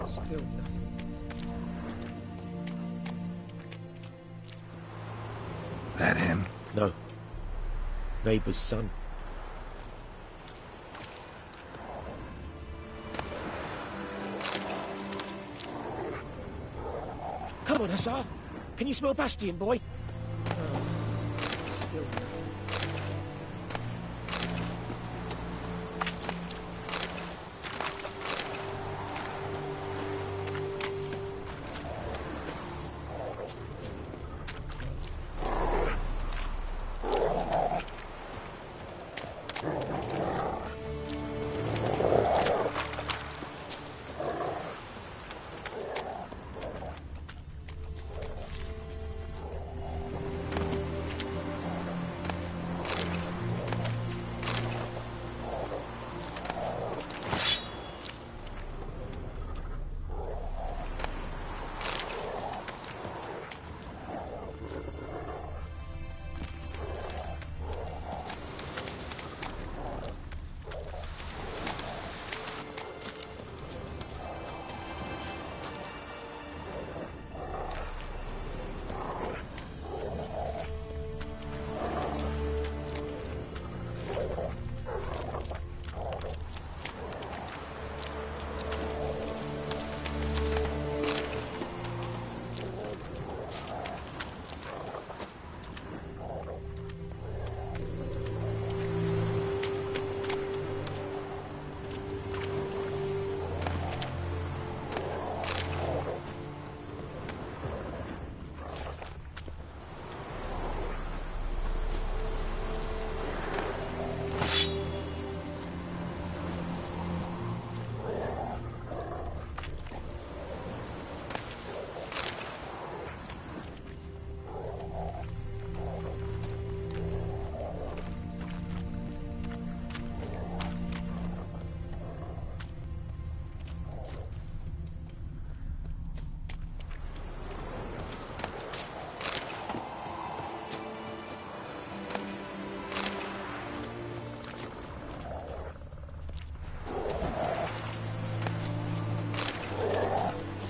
Still nothing. That him? No. Neighbour's son. Come on, Hussar. Can you smell Bastion, boy? Still nothing.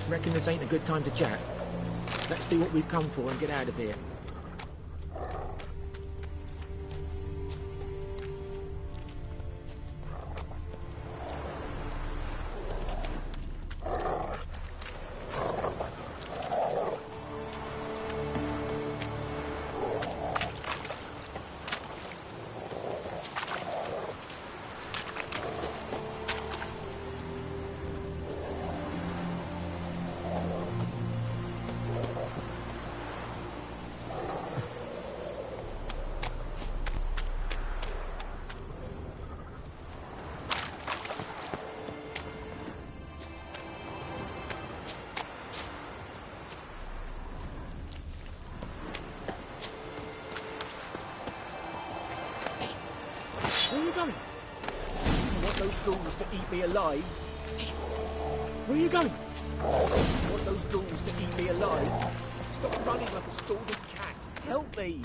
Reckon this ain't a good time to chat? Let's do what we've come for and get out of here. Where are you going? You want those ghouls to eat me alive? Where are you going? You want those ghouls to eat me alive? Stop running like a scalded cat. Help me!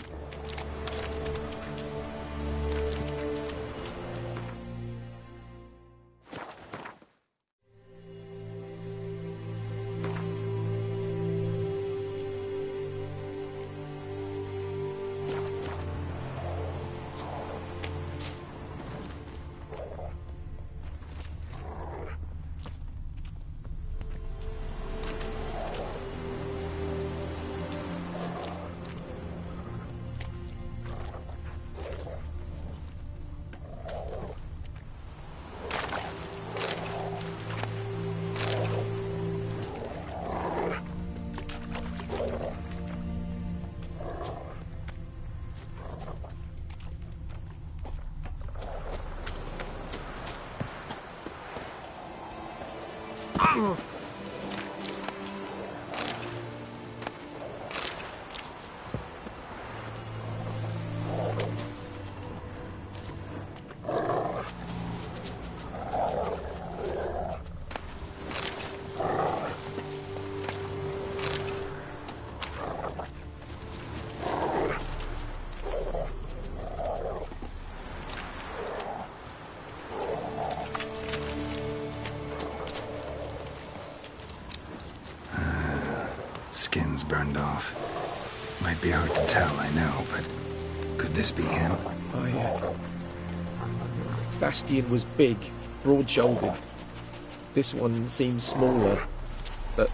Skin's burned off. Might be hard to tell, I know, but could this be him? Bastian was big, broad-shouldered. This one seems smaller, but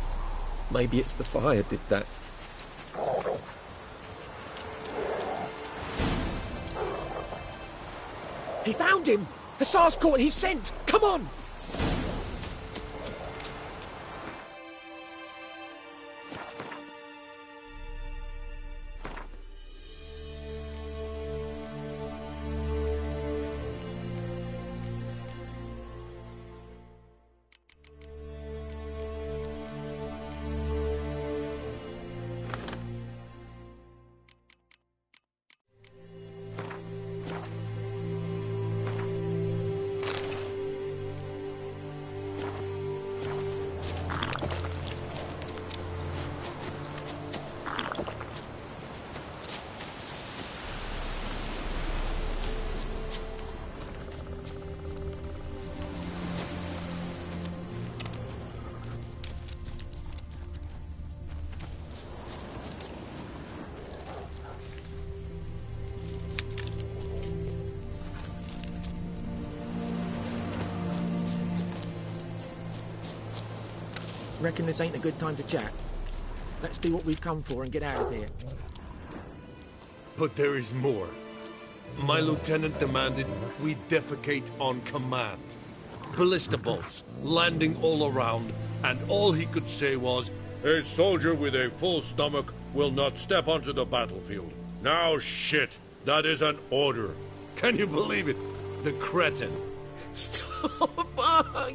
maybe it's the fire did that. He found him! Hussar's caught his scent! Come on! Reckon this ain't a good time to chat. Let's do what we've come for and get out of here. But there is more. My lieutenant demanded we defecate on command. Ballista bolts, landing all around, and all he could say was, "A soldier with a full stomach will not step onto the battlefield." Now shit, that is an order. Can you believe it? The cretin. Stop!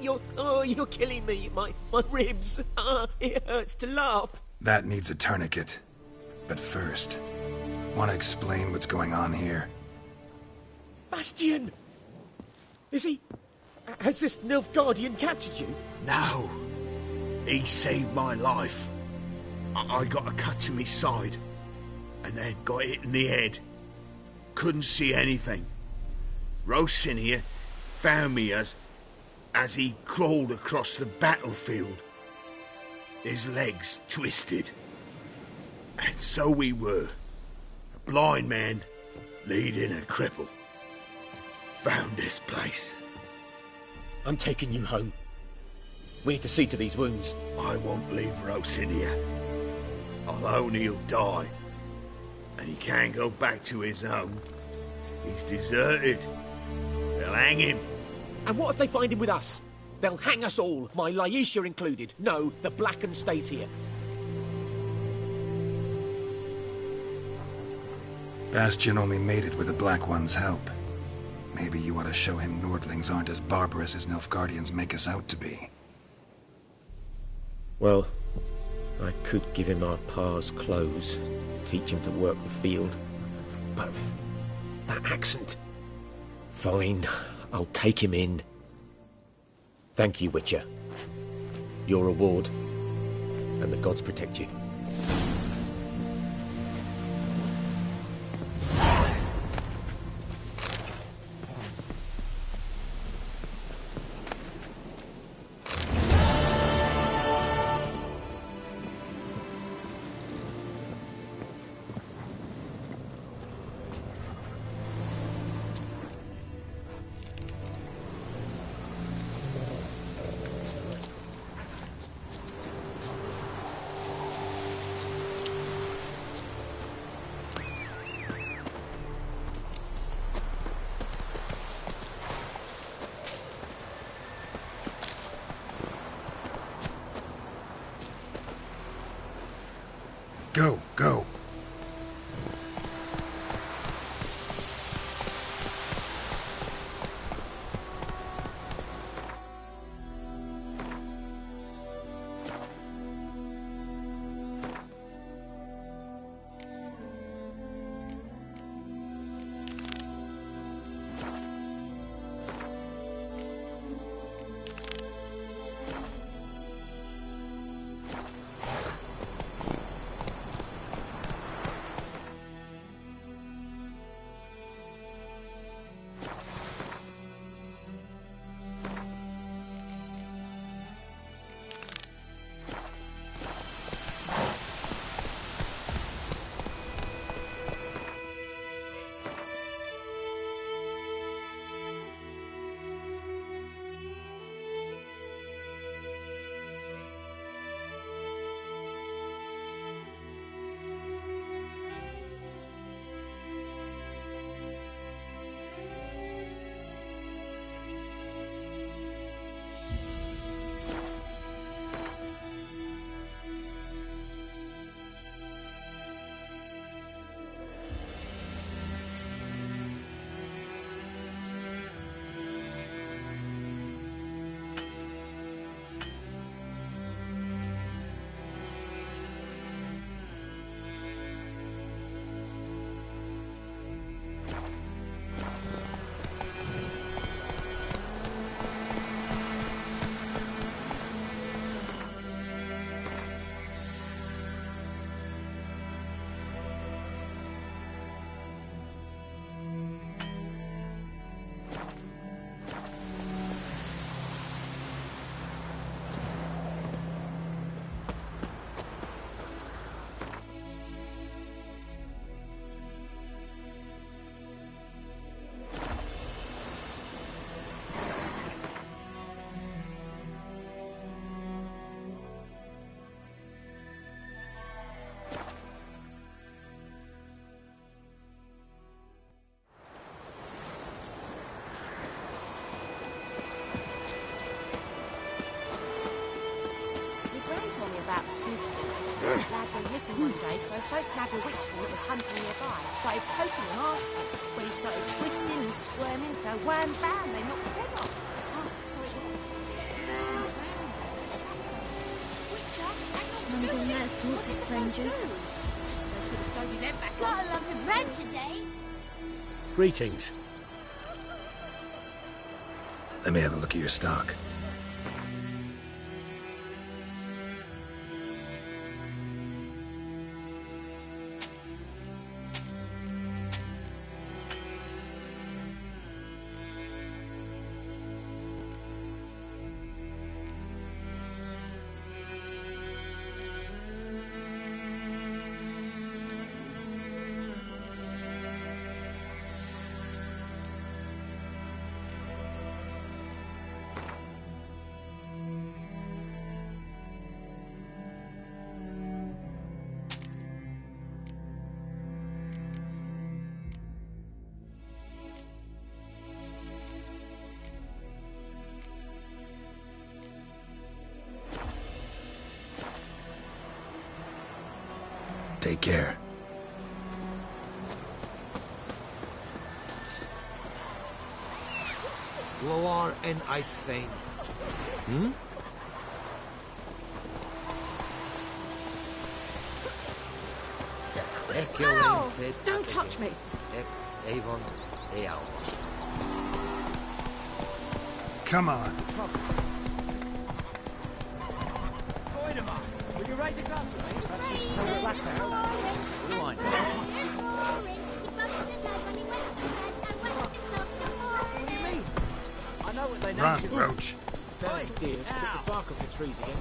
You're killing me. My ribs. It hurts to laugh. That needs a tourniquet. But first, want to explain what's going on here? Bastian! Is he... Has this Nilfgaardian captured you? No. He saved my life. I got a cut to my side, and then got hit in the head. Couldn't see anything. Rosinia found me as he crawled across the battlefield. His legs twisted. And so we were. A blind man leading a cripple. Found this place. I'm taking you home. We need to see to these wounds. I won't leave Rosinia. Alone he'll die. And he can't go back to his own. He's deserted. They'll hang him. And what if they find him with us? They'll hang us all, my Laetitia included. No, the Blacken stays here. Bastian only made it with the Black One's help. Maybe you ought to show him Nordlings aren't as barbarous as Nilfgaardians make us out to be. Well, I could give him our pa's clothes, teach him to work the field. But that accent... Fine, I'll take him in. Thank you, Witcher. Your reward, and the gods protect you. Go, go. went missing one day, so folk nabbed a witchman that was hunting nearby. Started poking him, asking. When he started twisting and squirming, so wham bam, they knocked his head off. Oh, so it was. London let's talk to strangers. Got a lump of bread today. Greetings. Let me have a look at your stock. Take care. Loar en Uitfein. Hmm? Ow! Don't touch me! Avon, Eal. Come on. Will you raise a glass with me? Perhaps just tell the black man. What do I know? What do you mean? I know what they Run, named you. Roach. Hey, dear, stick the bark off the trees again.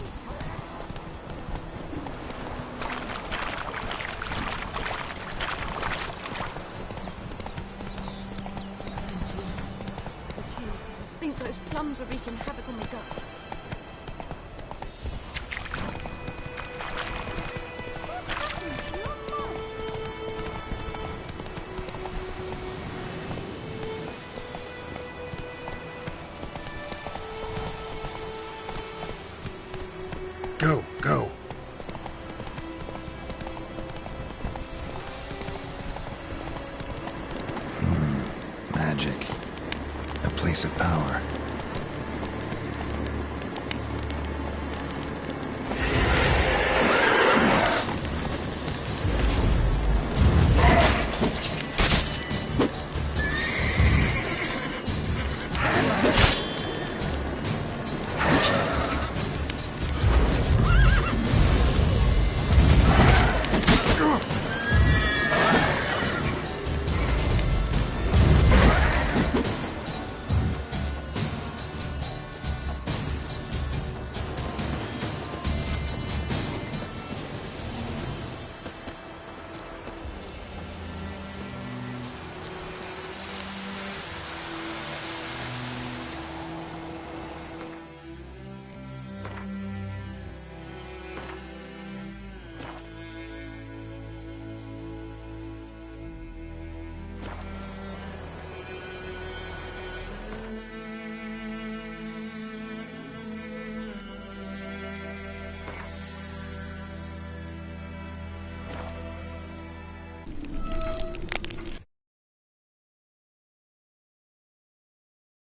Thinks those plums are wreaking havoc on the gut. Go, go. Magic. A place of power.